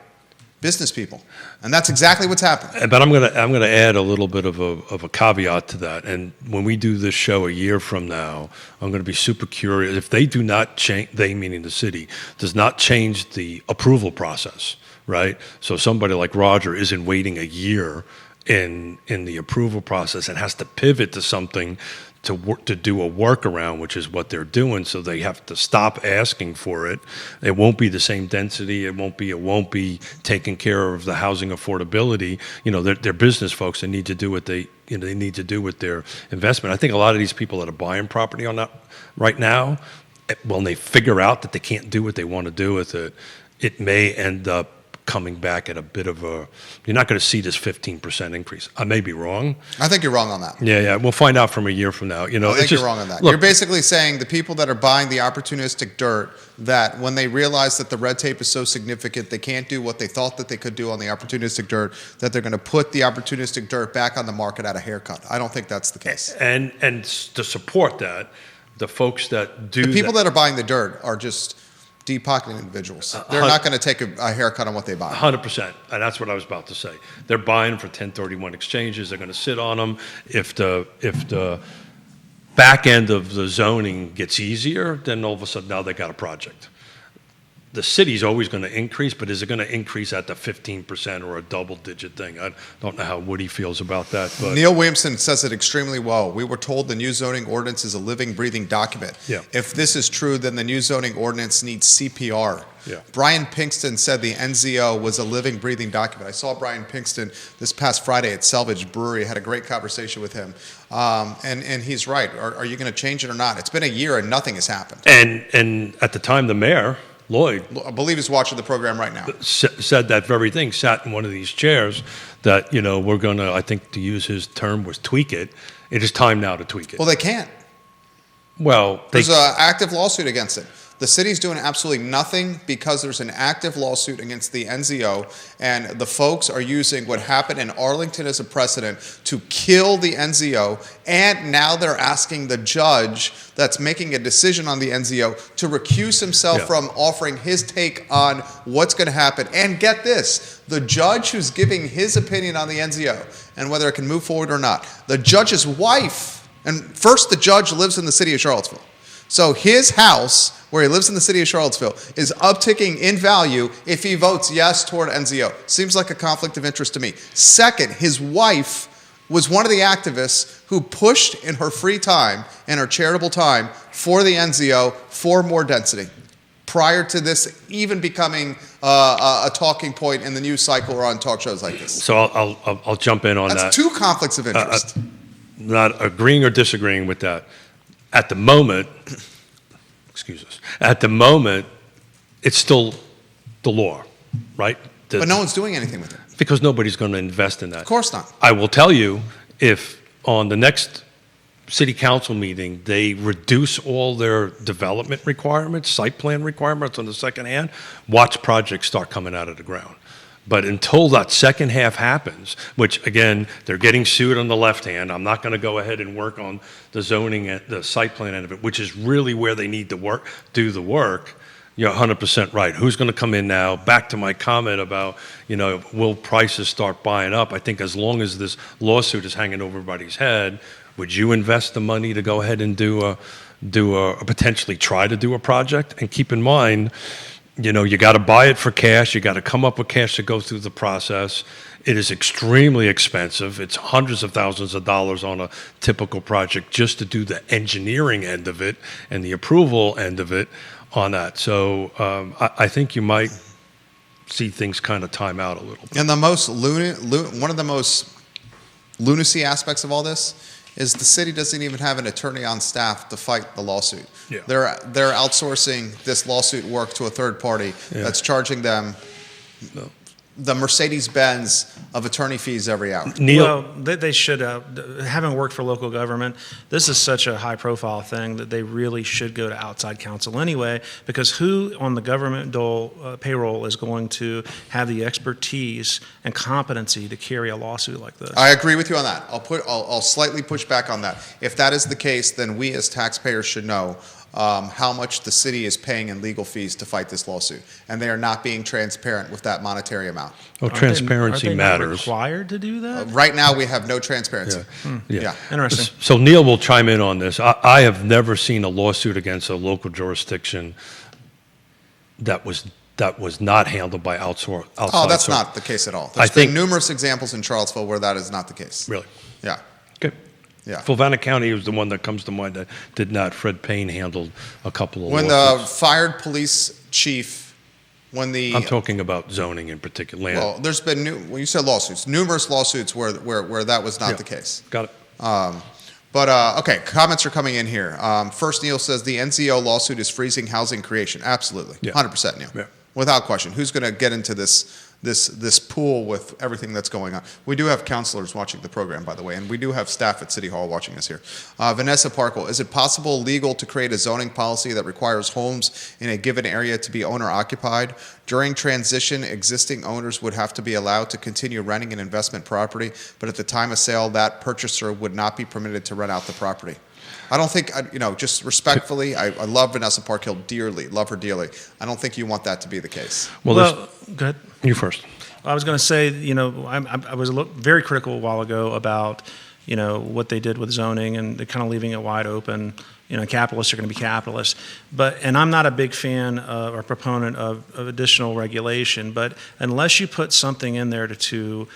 business people, and that's exactly what's happening. But I'm gonna add a little bit of a caveat to that. And when we do this show a year from now, I'm going to be super curious if they do not change. They, meaning the city, does not change the approval process, right? So somebody like Roger isn't waiting a year in the approval process and has to pivot to something to do a workaround, which is what they're doing. So they have to stop asking for it. It won't be the same density. It won't be taking care of the housing affordability. They're business folks. They need to do what they need to do with their investment. I think a lot of these people that are buying property on that right now, when they figure out that they can't do what they want to do with it, it may end up coming back at a bit of a, you're not going to see this 15% increase. I may be wrong. I think you're wrong on that. Yeah. We'll find out from a year from now. I think you're wrong on that. You're basically saying the people that are buying the opportunistic dirt, that when they realize that the red tape is so significant, they can't do what they thought that they could do on the opportunistic dirt, that they're going to put the opportunistic dirt back on the market at a haircut. I don't think that's the case. And to support that, the folks that do the people that are buying the dirt are just deep-pocketing individuals. They're not going to take a haircut on what they buy. 100%, and that's what I was about to say. They're buying for 1031 exchanges. They're going to sit on them. If the back end of the zoning gets easier, then all of a sudden now they got a project. The city's always going to increase, but is it going to increase at the 15% or a double-digit thing? I don't know how Woody feels about that. But Neil Williamson says it extremely well. We were told the new zoning ordinance is a living, breathing document. Yeah. If this is true, then the new zoning ordinance needs CPR. Yeah. Brian Pinkston said the NZO was a living, breathing document. I saw Brian Pinkston this past Friday at Selvage Brewery. I had a great conversation with him. And he's right. Are you going to change it or not? It's been a year and nothing has happened. And at the time, the mayor, Lloyd, I believe he's watching the program right now, said that very thing, sat in one of these chairs that, we're going to, I think to use his term was tweak it. It is time now to tweak it. Well, they can't. Well, there's an active lawsuit against it. The city's doing absolutely nothing because there's an active lawsuit against the NZO, and the folks are using what happened in Arlington as a precedent to kill the NZO, and now they're asking the judge that's making a decision on the NZO to recuse himself from offering his take on what's going to happen. And get this, the judge who's giving his opinion on the NZO and whether it can move forward or not, the judge's wife, and first the judge lives in the city of Charlottesville. So his house, where he lives in the city of Charlottesville, is upticking in value if he votes yes toward NZO. Seems like a conflict of interest to me. Second, his wife was one of the activists who pushed in her free time and her charitable time for the NZO for more density, prior to this even becoming a talking point in the news cycle or on talk shows like this. So I'll jump in on that. That's two conflicts of interest. Not agreeing or disagreeing with that. At the moment, excuse us, at the moment, it's still the law, right? But no one's doing anything with it. Because nobody's going to invest in that. Of course not. I will tell you, if on the next city council meeting, they reduce all their development requirements, site plan requirements on the second hand, watch projects start coming out of the ground. But until that second half happens, which again, they're getting sued on the left hand, I'm not going to go ahead and work on the zoning and the site plan end of it, which is really where they need to do the work. You're 100% right. Who's going to come in now? Back to my comment about, will prices start buying up? I think as long as this lawsuit is hanging over everybody's head, would you invest the money to go ahead and potentially try to do a project? And keep in mind, you got to buy it for cash. You got to come up with cash to go through the process. It is extremely expensive. It's hundreds of thousands of dollars on a typical project just to do the engineering end of it and the approval end of it on that. So I think you might see things kind of time out a little bit. And the most one of the most lunacy aspects of all this is the city doesn't even have an attorney on staff to fight the lawsuit. Yeah. They're outsourcing this lawsuit work to a third party that's charging them the Mercedes-Benz of attorney fees every hour. Neil? Well, they should, having worked for local government, this is such a high-profile thing that they really should go to outside counsel anyway, because who on the government payroll is going to have the expertise and competency to carry a lawsuit like this? I agree with you on that. I'll slightly push back on that. If that is the case, then we as taxpayers should know how much the city is paying in legal fees to fight this lawsuit, and they are not being transparent with that monetary amount. Well, transparency aren't they matters. not required to do that? Right now, we have no transparency. Yeah. Interesting. So Neil will chime in on this. I have never seen a lawsuit against a local jurisdiction that was not handled by outside. Oh, that's not the case at all. There's been numerous examples in Charlottesville where that is not the case. Really? Yeah. Okay. Yeah. Fulvana County was the one that comes to mind that did not. Fred Payne handled a couple of when lawsuits. the fired police chief, when the I'm talking about zoning in particular. Land. well, there's been when you said lawsuits, numerous lawsuits where that was not the case. Got it. Okay, comments are coming in here. First, Neil says the NZO lawsuit is freezing housing creation. Absolutely, 100%, Neil, without question. Who's going to get into this pool with everything that's going on? We do have counselors watching the program, by the way, and we do have staff at City Hall watching us here. Vanessa Parkle, is it possible legal to create a zoning policy that requires homes in a given area to be owner occupied? During transition, existing owners would have to be allowed to continue renting an investment property, but at the time of sale, that purchaser would not be permitted to rent out the property. I don't think, just respectfully, I love Vanessa Parkhill dearly, love her dearly. I don't think you want that to be the case. Well, go ahead. You first. I was going to say, I was very critical a while ago about, what they did with zoning and kind of leaving it wide open. Capitalists are going to be capitalists. And I'm not a big fan or proponent of additional regulation, but unless you put something in there to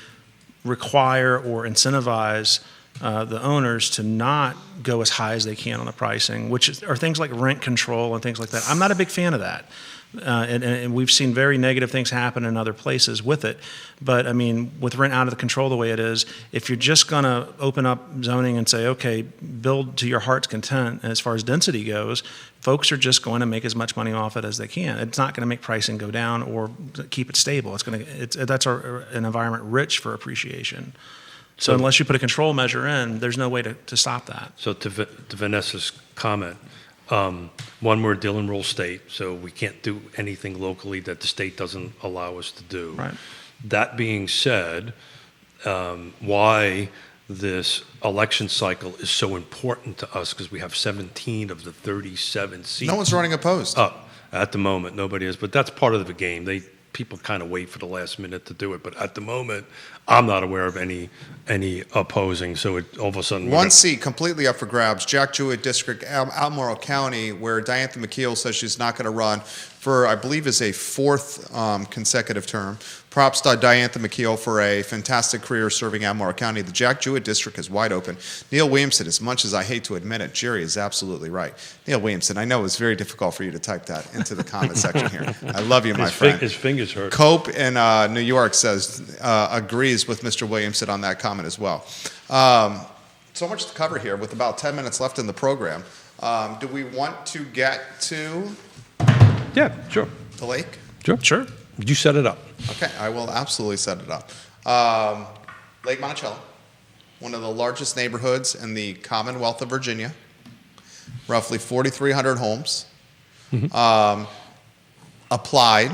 require or incentivize the owners to not go as high as they can on the pricing, which are things like rent control and things like that. I'm not a big fan of that. And we've seen very negative things happen in other places with it. But, with rent out of the control the way it is, if you're just going to open up zoning and say, okay, build to your heart's content, and as far as density goes, folks are just going to make as much money off it as they can. It's not going to make pricing go down or keep it stable. That's an environment rich for appreciation. So unless you put a control measure in, there's no way to stop that. So to Vanessa's comment, one, we're a deal and roll state, so we can't do anything locally that the state doesn't allow us to do. Right. That being said, why this election cycle is so important to us, because we have 17 of the 37 seats. No one's running opposed. At the moment, nobody is, but that's part of the game. People kind of wait for the last minute to do it, but at the moment, I'm not aware of any opposing. So all of a sudden, one seat completely up for grabs. Jack Jewett District, Albemarle County, where Diantha McKeel says she's not going to run. for, I believe, is a fourth consecutive term. Props to Diantha McKeel for a fantastic career serving Albemarle County. The Jack Jewett District is wide open. Neil Williamson, as much as I hate to admit it, Jerry is absolutely right. Neil Williamson, I know it was very difficult for you to type that into the comment section here. I love you, my friend. His fingers hurt. Cope in New York says, agrees with Mr. Williamson on that comment as well. So much to cover here with about 10 minutes left in the program. Do we want to get to Yeah, sure. the lake? Sure. You set it up. Okay, I will absolutely set it up. Lake Monticello, one of the largest neighborhoods in the Commonwealth of Virginia, roughly 4,300 homes, applied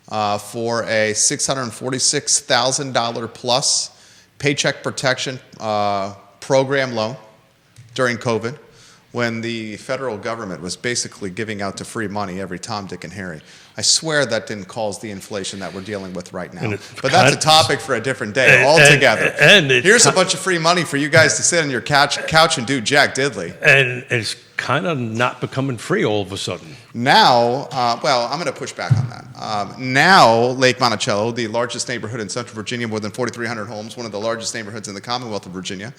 for a $646,000 plus Paycheck Protection Program loan during COVID, when the federal government was basically giving out to free money every Tom, Dick, and Harry. I swear that didn't cause the inflation that we're dealing with right now. But that's a topic for a different day altogether. Here's a bunch of free money for you guys to sit on your couch and do Jack Diddley. And it's kind of not becoming free all of a sudden. Now, well, I'm going to push back on that. Now, Lake Monticello, the largest neighborhood in Central Virginia, more than 4,300 homes, one of the largest neighborhoods in the Commonwealth of Virginia,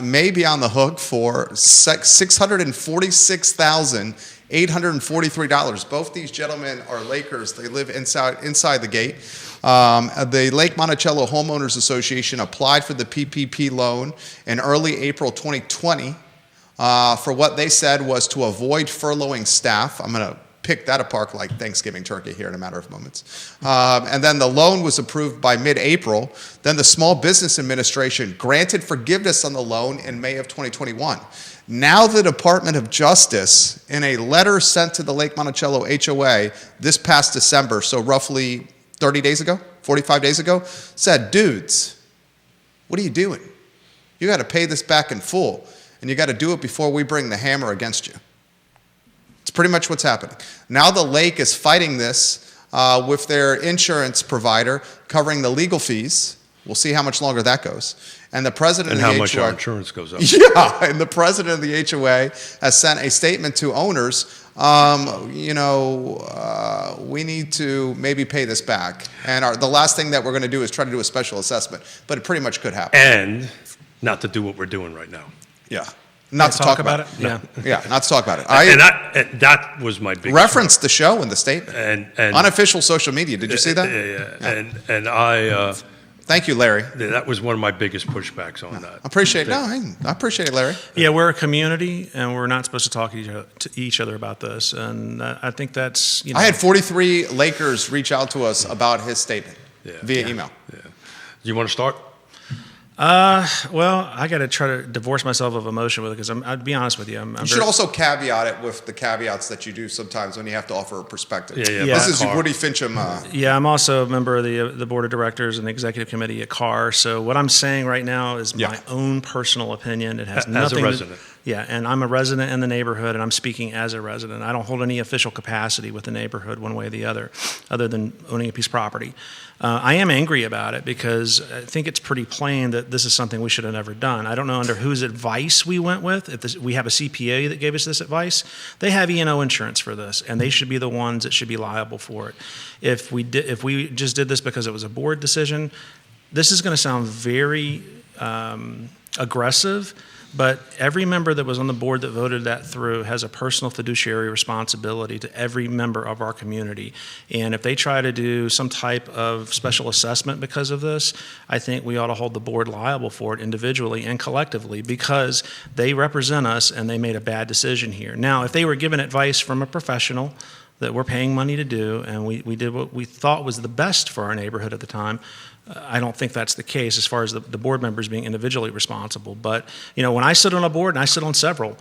may be on the hook for $646,843. Both these gentlemen are Lakers. They live inside the gate. The Lake Monticello Homeowners Association applied for the PPP loan in early April 2020 for what they said was to avoid furloughing staff. I'm going to pick that apart like Thanksgiving turkey here in a matter of moments. And then the loan was approved by mid-April. Then the Small Business Administration granted forgiveness on the loan in May of 2021. Now the Department of Justice, in a letter sent to the Lake Monticello HOA this past December, so roughly 30 days ago, 45 days ago, said, dudes, what are you doing? You got to pay this back in full, and you got to do it before we bring the hammer against you. It's pretty much what's happening. Now the lake is fighting this with their insurance provider covering the legal fees. We'll see how much longer that goes. And the president of the HOA... And how much our insurance goes up. Yeah, and the president of the HOA has sent a statement to owners, we need to maybe pay this back. And the last thing that we're going to do is try to do a special assessment. But it pretty much could happen. And not to do what we're doing right now. Yeah. Not to talk about it. Yeah. Yeah, not to talk about it. And that was my big referenced the show in the statement. And unofficial social media. Did you see that? Yeah. And I... Thank you, Larry. That was one of my biggest pushbacks on that. I appreciate it. I appreciate it, Larry. Yeah, we're a community, and we're not supposed to talk to each other about this. And I think that's, I had 43 Lakers reach out to us about his statement via email. Yeah. Do you want to start? Well, I got to try to divorce myself of emotion with it because I'd be honest with you. You should also caveat it with the caveats that you do sometimes when you have to offer a perspective. Yeah. This is Woody Fincham. Yeah, I'm also a member of the board of directors and the executive committee at CAR. So what I'm saying right now is my own personal opinion. It has nothing. As a resident. Yeah, and I'm a resident in the neighborhood, and I'm speaking as a resident. I don't hold any official capacity with the neighborhood one way or the other than owning a piece of property. I am angry about it because I think it's pretty plain that this is something we should have never done. I don't know under whose advice we went with. We have a CPA that gave us this advice. They have E&O insurance for this, and they should be the ones that should be liable for it. If we just did this because it was a board decision, this is going to sound very aggressive, but every member that was on the board that voted that through has a personal fiduciary responsibility to every member of our community. And if they try to do some type of special assessment because of this, I think we ought to hold the board liable for it individually and collectively because they represent us and they made a bad decision here. Now, if they were given advice from a professional that we're paying money to do and we did what we thought was the best for our neighborhood at the time, I don't think that's the case as far as the board members being individually responsible. But, when I sit on a board, and I sit on several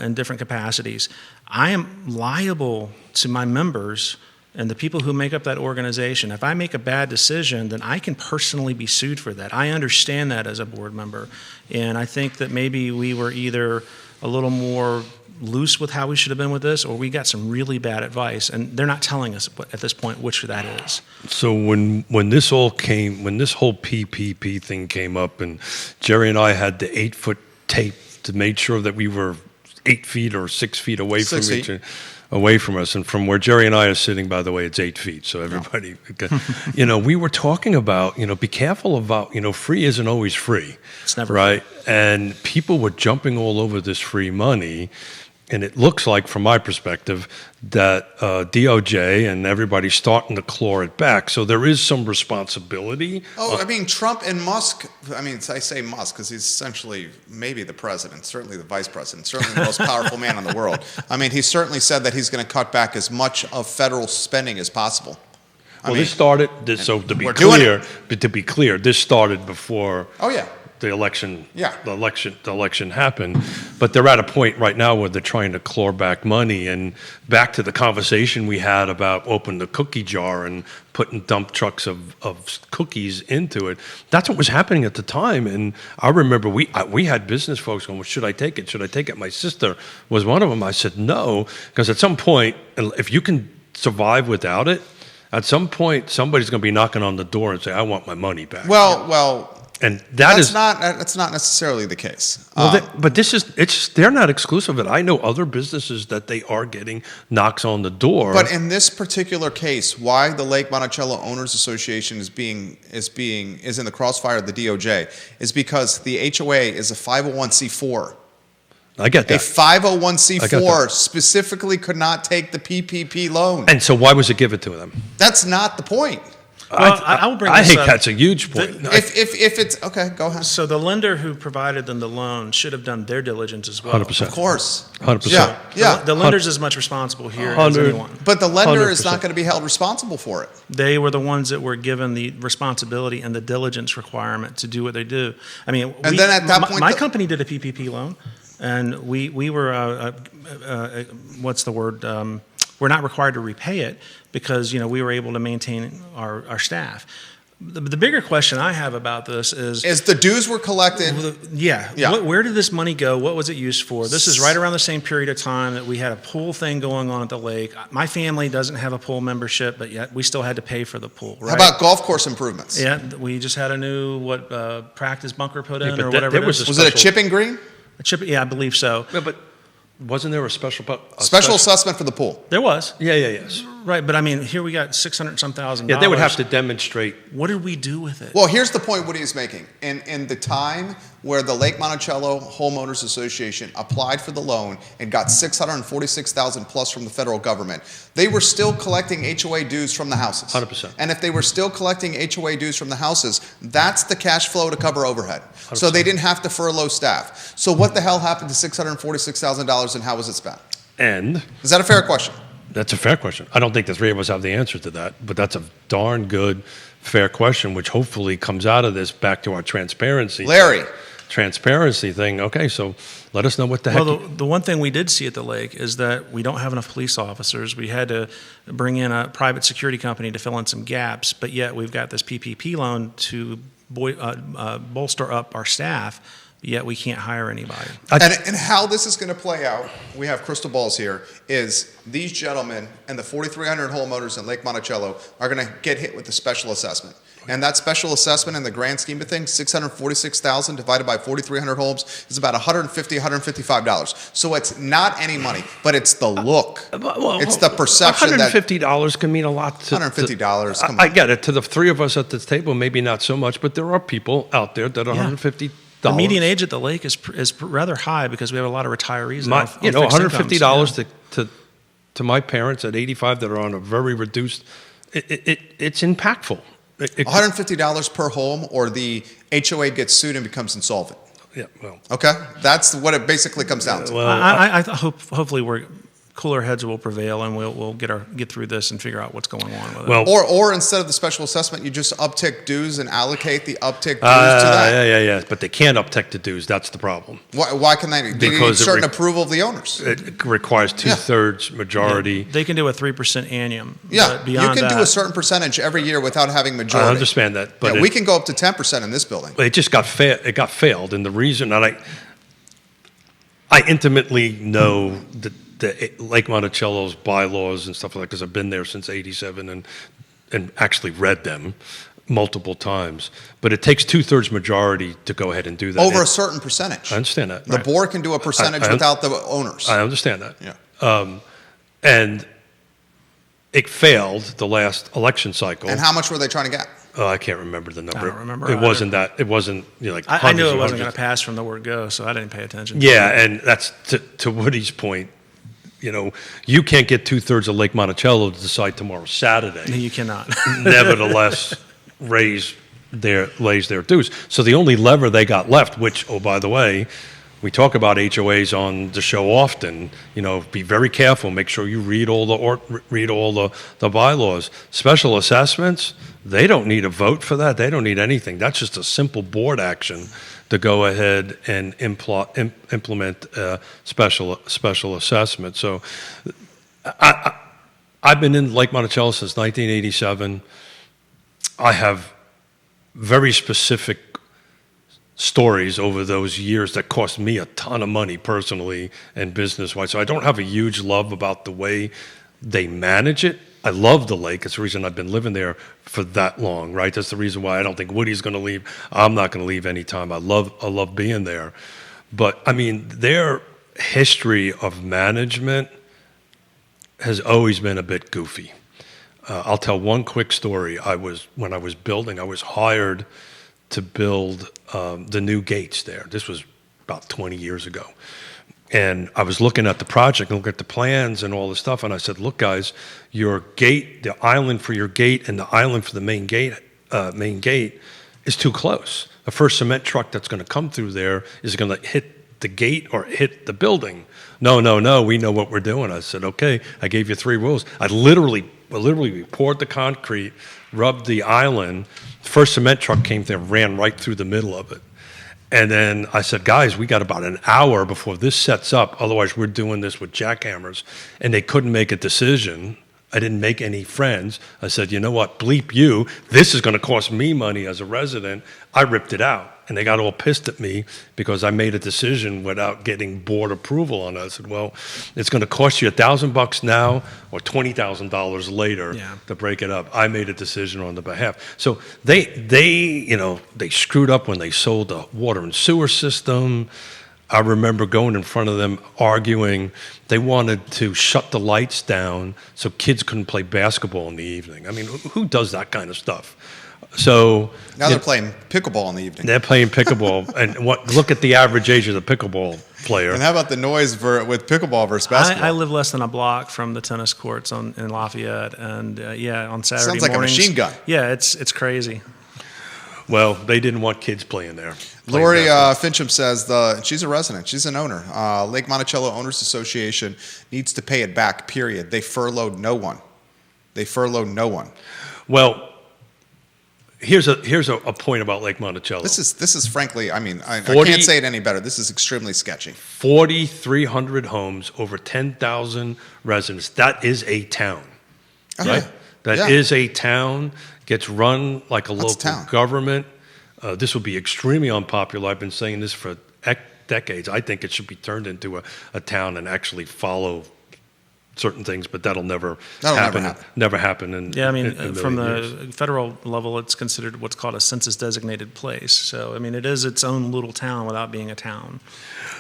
in different capacities, I am liable to my members and the people who make up that organization. If I make a bad decision, then I can personally be sued for that. I understand that as a board member. And I think that maybe we were either a little more loose with how we should have been with this, or we got some really bad advice, and they're not telling us at this point which that is. So when this whole PPP thing came up, and Jerry and I had the 8-foot tape to make sure that we were 8 feet or 6 feet away from each other. away from us. And from where Jerry and I are sitting, by the way, it's 8 feet. So everybody, we were talking about, be careful about, free isn't always free. It's never right. And people were jumping all over this free money. And it looks like, from my perspective, that DOJ and everybody's starting to claw it back. So there is some responsibility. Oh, I mean, Trump and Musk, I say Musk because he's essentially maybe the president, certainly the vice president, certainly the most powerful man in the world. I mean, he certainly said that he's going to cut back as much of federal spending as possible. This started, so to be clear, this started before. Oh, yeah. The election, yeah. the election happened, but they're at a point right now where they're trying to claw back money. And back to the conversation we had about opening the cookie jar and putting dump trucks of cookies into it. That's what was happening at the time. And I remember we had business folks going, well, should I take it? Should I take it? My sister was one of them. I said no, because at some point, if you can survive without it, at some point somebody's going to be knocking on the door and say, I want my money back. Well. And that's not necessarily the case. Well, but they're not exclusive of it. I know other businesses that they are getting knocks on the door. But in this particular case, why the Lake Monticello Owners Association is in the crossfire of the DOJ is because the HOA is a 501c4. I get that. A 501c4 specifically could not take the PPP loan. And so why was it given to them? That's not the point. Well, I will bring I this think up. that's a huge point. If it's okay, go ahead. So the lender who provided them the loan should have done their diligence as well. 100%. Of course. 100%. Yeah. The lender's as much responsible here as anyone. But the lender 100%. is not going to be held responsible for it. They were the ones that were given the responsibility and the diligence requirement to do what they do. I mean, then at that point, my company did a PPP loan, and we were what's the word? We're not required to repay it because we were able to maintain our staff. The bigger question I have about this is the dues were collected. Yeah. Where did this money go? What was it used for? This is right around the same period of time that we had a pool thing going on at the lake. My family doesn't have a pool membership, but yet we still had to pay for the pool. Right? How about golf course improvements? Yeah, we just had a new practice bunker put in or whatever. Was it a chipping green? Yeah, I believe so. Yeah, but wasn't there a special assessment for the pool? There was. Yes. Right, but I mean, here we got $600-some thousand. Yeah, they would have to demonstrate. What did we do with it? Well, here's the point Woody is making. In the time where the Lake Monticello Homeowners Association applied for the loan and got $646,000 plus from the federal government, they were still collecting HOA dues from the houses. 100%. And if they were still collecting HOA dues from the houses, that's the cash flow to cover overhead. 100%. So they didn't have to furlough staff. So what the hell happened to $646,000 and how was it spent? And is that a fair question? That's a fair question. I don't think the three of us have the answer to that, but that's a darn good, fair question, which hopefully comes out of this back to our transparency. Transparency thing. Okay, so let us know what the heck. Well, the one thing we did see at the lake is that we don't have enough police officers. We had to bring in a private security company to fill in some gaps, but yet we've got this PPP loan to bolster up our staff. Yet we can't hire anybody. And how this is going to play out, we have crystal balls here, is these gentlemen and the 4,300 homeowners in Lake Monticello are going to get hit with the special assessment. And that special assessment in the grand scheme of things, $646,000 divided by 4,300 homes is about $150, $155. So it's not any money, but it's the look. It's the perception $150 can mean a lot. $150, come on. I get it. To the three of us at this table, maybe not so much, but there are people out there that are $150. The median age at the lake is rather high because we have a lot of retirees. $150 to my parents at 85 that are on a very reduced. It's impactful. $150 per home, or the HOA gets sued and becomes insolvent. Yeah, well. Okay, that's what it basically comes down to. Well, I hopefully cooler heads will prevail, and we'll get through this and figure out what's going on with it. Or instead of the special assessment, you just uptick dues and allocate the uptick dues to that. Yeah. But they can't uptick the dues. That's the problem. Why can they? They need certain approval of the owners. It requires 2/3 majority. Yeah, they can do a 3% annum. Yeah, you can do a certain percentage every year without having majority. I understand that, but we can go up to 10% in this building. It just got failed, and the reason that I intimately know that the Lake Monticello's bylaws and stuff like that, because I've been there since '87 and actually read them multiple times. But it takes 2/3 majority to go ahead and do that. Over a certain percentage. I understand that. The board can do a percentage without the owners. I understand that. Yeah. And it failed the last election cycle. And how much were they trying to get? Oh, I can't remember the number. I don't remember It either. wasn't that. It wasn't like. I hundreds knew and it wasn't going hundreds. to pass from the word go, so I didn't pay attention. Yeah, and that's to Woody's point. You can't get 2/3 of Lake Monticello to decide tomorrow Saturday. You cannot. Nevertheless, lays their dues. So the only lever they got left, which, oh, by the way, we talk about HOAs on the show often. Be very careful. Make sure you read all the bylaws. Special assessments, they don't need a vote for that. They don't need anything. That's just a simple board action to go ahead and implement special assessment. So I've been in Lake Monticello since 1987. I have very specific stories over those years that cost me a ton of money personally and business-wise. So I don't have a huge love about the way they manage it. I love the lake. It's the reason I've been living there for that long, right? That's the reason why I don't think Woody's going to leave. I'm not going to leave anytime. I love being there. But, I mean, their history of management has always been a bit goofy. I'll tell one quick story. When I was building, I was hired to build the new gates there. This was about 20 years ago. And I was looking at the project and looking at the plans and all the stuff, and I said, look, guys, your gate, the island for your gate and the island for the main gate is too close. The first cement truck that's going to come through there is going to hit the gate or hit the building. No, we know what we're doing. I said, okay, I gave you 3 rules. I literally poured the concrete, rubbed the island. The first cement truck came there, ran right through the middle of it. And then I said, guys, we got about an hour before this sets up. Otherwise, we're doing this with jackhammers. And they couldn't make a decision. I didn't make any friends. I said, you know what, bleep you. This is going to cost me money as a resident. I ripped it out. And they got all pissed at me because I made a decision without getting board approval on it. I said, well, it's going to cost you $1,000 now or $20,000 later to break it up. I made a decision on the behalf. So they screwed up when they sold the water and sewer system. I remember going in front of them arguing. They wanted to shut the lights down so kids couldn't play basketball in the evening. I mean, who does that kind of stuff? So now they're playing pickleball in the evening. They're playing pickleball, and look at the average age of the pickleball player. And how about the noise with pickleball versus basketball? I live less than a block from the tennis courts in Lafayette, and on Saturday Sounds like mornings, a machine gun. Yeah, it's crazy. Well, they didn't want kids playing there. Lori Fincham says she's a resident. She's an owner. Lake Monticello Owners Association needs to pay it back, period. They furloughed no one. Well, here's a point about Lake Monticello. This is frankly, I mean, I can't say it any better. This is extremely sketchy. 4,300 homes, over 10,000 residents. That is a town, right? That is a town. Gets run like a local government. This will be extremely unpopular. I've been saying this for decades. I think it should be turned into a town and actually follow certain things, but that'll never happen. Never happen. From the federal level, it's considered what's called a census-designated place. So, I mean, it is its own little town without being a town.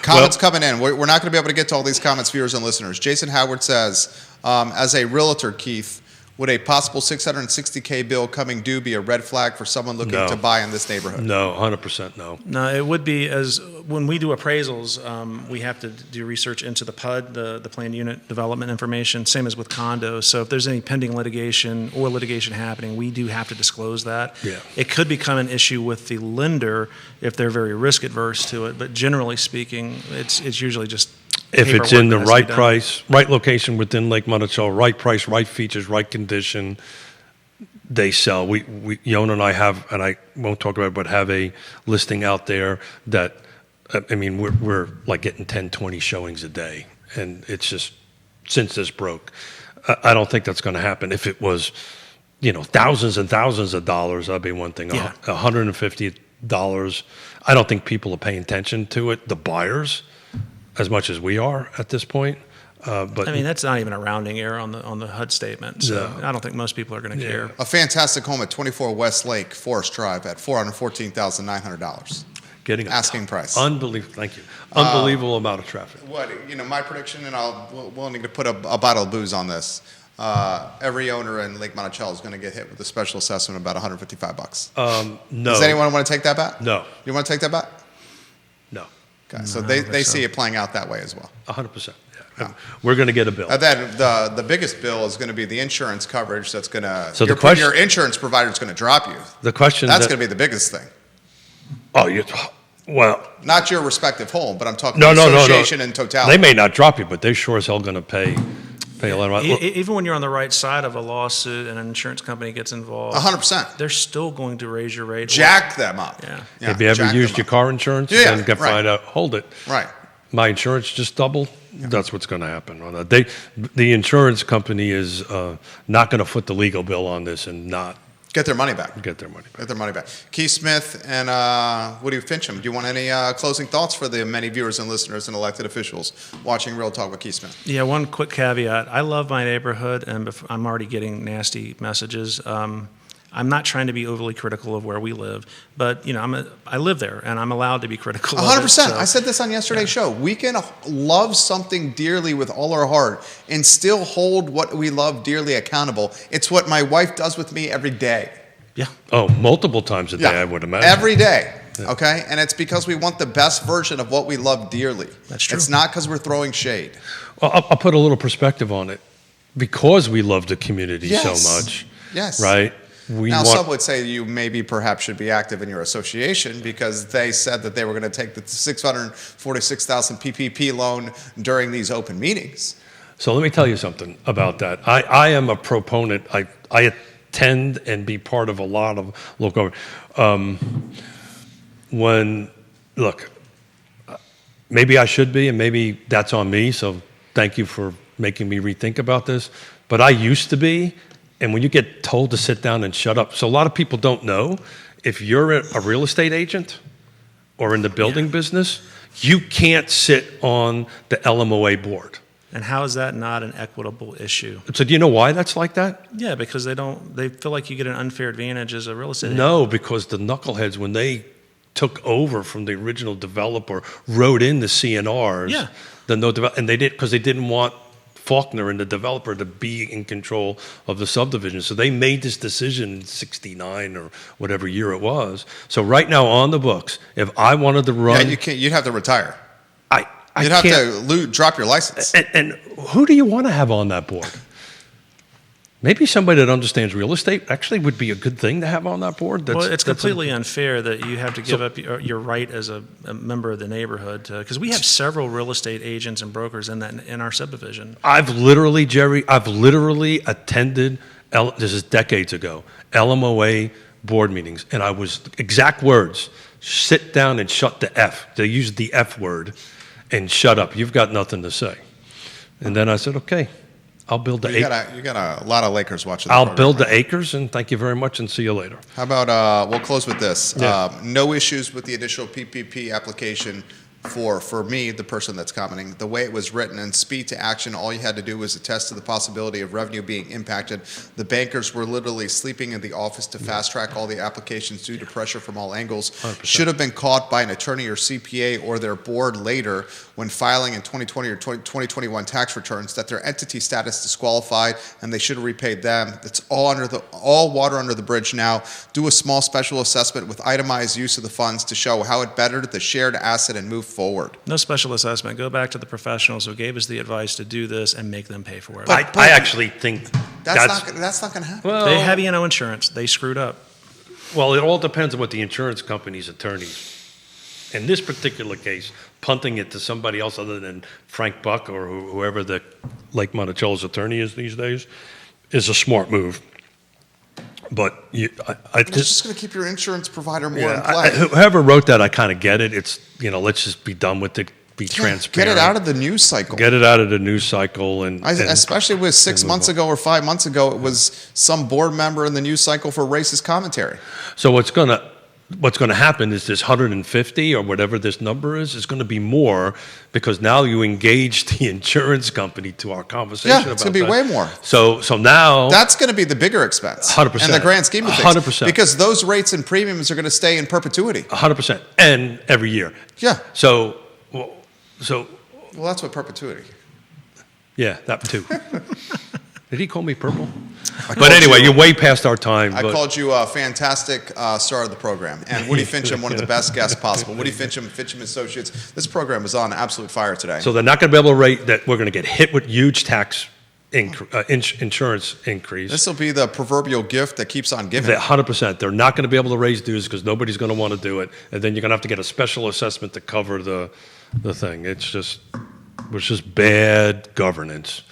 Comments coming in. We're not going to be able to get to all these comments, viewers and listeners. Jason Howard says, as a realtor, Keith, would a possible $660K bill coming due be a red flag for someone looking to buy in this neighborhood? No, 100% no. No, it would be, as when we do appraisals, we have to do research into the PUD, the planned unit development information, same as with condos. So if there's any pending litigation or litigation happening, we do have to disclose that. Yeah. It could become an issue with the lender if they're very risk adverse to it, but generally speaking, it's usually just if it's in the right price, right location within Lake Monticello, right price, right features, right condition, they sell. We Yonna and I have, and I won't talk about it, but have a listing out there that, I mean, we're like getting 10, 20 showings a day. And it's just, since this broke, I don't think that's going to happen. If it was, thousands and thousands of dollars, that'd be one thing. Yeah. $150, I don't think people are paying attention to it, the buyers, as much as we are at this point. But I mean, that's not even a rounding error on the HUD statement. So I don't think most people are going to care. A fantastic home at 24 West Lake, Forest Drive at $414,900. getting Asking price. Unbelievable. Thank you. Unbelievable amount of traffic. What, my prediction, and willing to put a bottle of booze on this. Every owner in Lake Monticello is going to get hit with a special assessment of about $155. No. Does anyone want to take that bet? No. You want to take that bet? No. Okay, so they see it playing out that way as well. 100%. Yeah. We're going to get a bill. Then the biggest bill is going to be the insurance coverage. That's going to your insurance provider is going to drop you. The question that's going to be the biggest thing. Well, not your respective home, but I'm talking no, association in totality. They may not drop you, but they sure as hell going to pay a lot of money. Even when you're on the right side of a lawsuit and an insurance company gets involved, 100%, they're still going to raise your rate. Jack them up. Yeah. Have you ever used your car insurance and find out, hold it, right? My insurance just doubled. Yeah. That's what's going to happen. The insurance company is not going to foot the legal bill on this and not get their money back. Get their money back. Keith Smith and Woody Fincham, do you want any closing thoughts for the many viewers and listeners and elected officials watching Real Talk with Keith Smith? Yeah, one quick caveat. I love my neighborhood, and I'm already getting nasty messages. I'm not trying to be overly critical of where we live, but I live there, and I'm allowed to be critical. 100%. Of it, so. I said this on yesterday's show. We can love something dearly with all our heart and still hold what we love dearly accountable. It's what my wife does with me every day. Yeah. Oh, multiple times a day, I would imagine. Every day. Yeah. Okay, and it's because we want the best version of what we love dearly. That's true. It's not because we're throwing shade. Well, I'll put a little perspective on it. Because we love the community so much. Yes. Right. Some would say you maybe perhaps should be active in your association because they said that they were going to take the $646,000 PPP loan during these open meetings. So let me tell you something about that. I am a proponent. I attend and be part of a lot of local government. Maybe I should be, and maybe that's on me. So thank you for making me rethink about this. But I used to be. And when you get told to sit down and shut up, so a lot of people don't know, if you're a real estate agent or in the building business, you can't sit on the LMOA board. And how is that not an equitable issue? So do you know why that's like that? Yeah, because they feel like you get an unfair advantage as a real estate agent. No, because the knuckleheads, when they took over from the original developer, wrote in the CNRs, and they did because they didn't want Faulkner and the developer to be in control of the subdivision. So they made this decision in 69 or whatever year it was. So right now on the books, if I wanted to run... Yeah, you'd have to retire. You'd have to drop your license. And who do you want to have on that board? Maybe somebody that understands real estate actually would be a good thing to have on that board. It's completely unfair that you have to give up your right as a member of the neighborhood, because we have several real estate agents and brokers in our subdivision. I've literally attended, this is decades ago, LMOA board meetings, and I was, exact words, sit down and shut the F. They used the F word, and shut up. You've got nothing to say. And then I said, okay. I'll build the acres. You got a lot of Lakers watching. I'll build the acres, and thank you very much, and see you later. How about we'll close with this? Yeah. No issues with the initial PPP application for me, the person that's commenting. The way it was written and speed to action, all you had to do was attest to the possibility of revenue being impacted. The bankers were literally sleeping in the office to fast track all the applications due to pressure from all angles. 100%. Should have been caught by an attorney or CPA or their board later when filing in 2020 or 2021 tax returns that their entity status disqualified and they should have repaid them. It's all water under the bridge now. Do a small special assessment with itemized use of the funds to show how it bettered the shared asset and move forward. No special assessment. Go back to the professionals who gave us the advice to do this and make them pay for it. I actually think that's not going to happen. Well, they have no insurance. They screwed up. Well, it all depends on what the insurance company's attorneys. In this particular case, punting it to somebody else other than Frank Buck or whoever the Lake Monticello's attorney is these days is a smart move. But you're just going to keep your insurance provider more in play. Whoever wrote that, I kind of get it. It's, let's just be done with it. Be transparent. Get it out of the news cycle. Get it out of the news cycle. Especially with 6 months ago or 5 months ago, it was some board member in the news cycle for racist commentary. So what's going to happen is this 150 or whatever this number is going to be more because now you engage the insurance company to our conversation Yeah, about it's going to be that. way more. So now That's going to be the bigger expense. 100%. In the grand scheme of things. 100%. Because those rates and premiums are going to stay in perpetuity. 100% and every year. Yeah. So Well, that's what perpetuity. yeah, that too. Did he call me purple? But called anyway, you- you're way past our time. I but called you a fantastic star of the program. And Woody Fincham, one of the best guests possible. Woody Fincham, Fincham Associates. This program was on absolute fire today. So they're not going to be able to rate that we're going to get hit with huge tax insurance increase. This will be the proverbial gift that keeps on giving. 100%. They're not going to be able to raise dues because nobody's going to want to do it. And then you're going to have to get a special assessment to cover the thing. It was just bad governance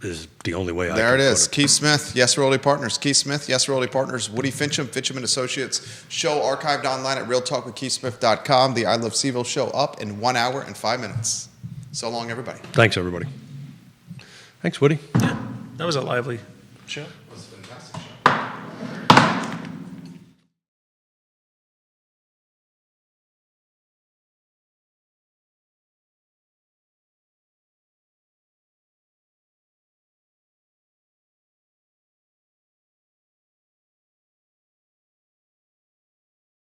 is the only way I There can it put is. Keith Smith, Yes Realty Partners. Keith Smith, Yes Realty Partners. Woody Fincham, Fincham and Associates. Show archived online at realtalkwithkeithsmith.com. The I Love CVille show up in 1 hour and 5 minutes. So long, everybody. Thanks, everybody. Thanks, Woody. That was a lively show.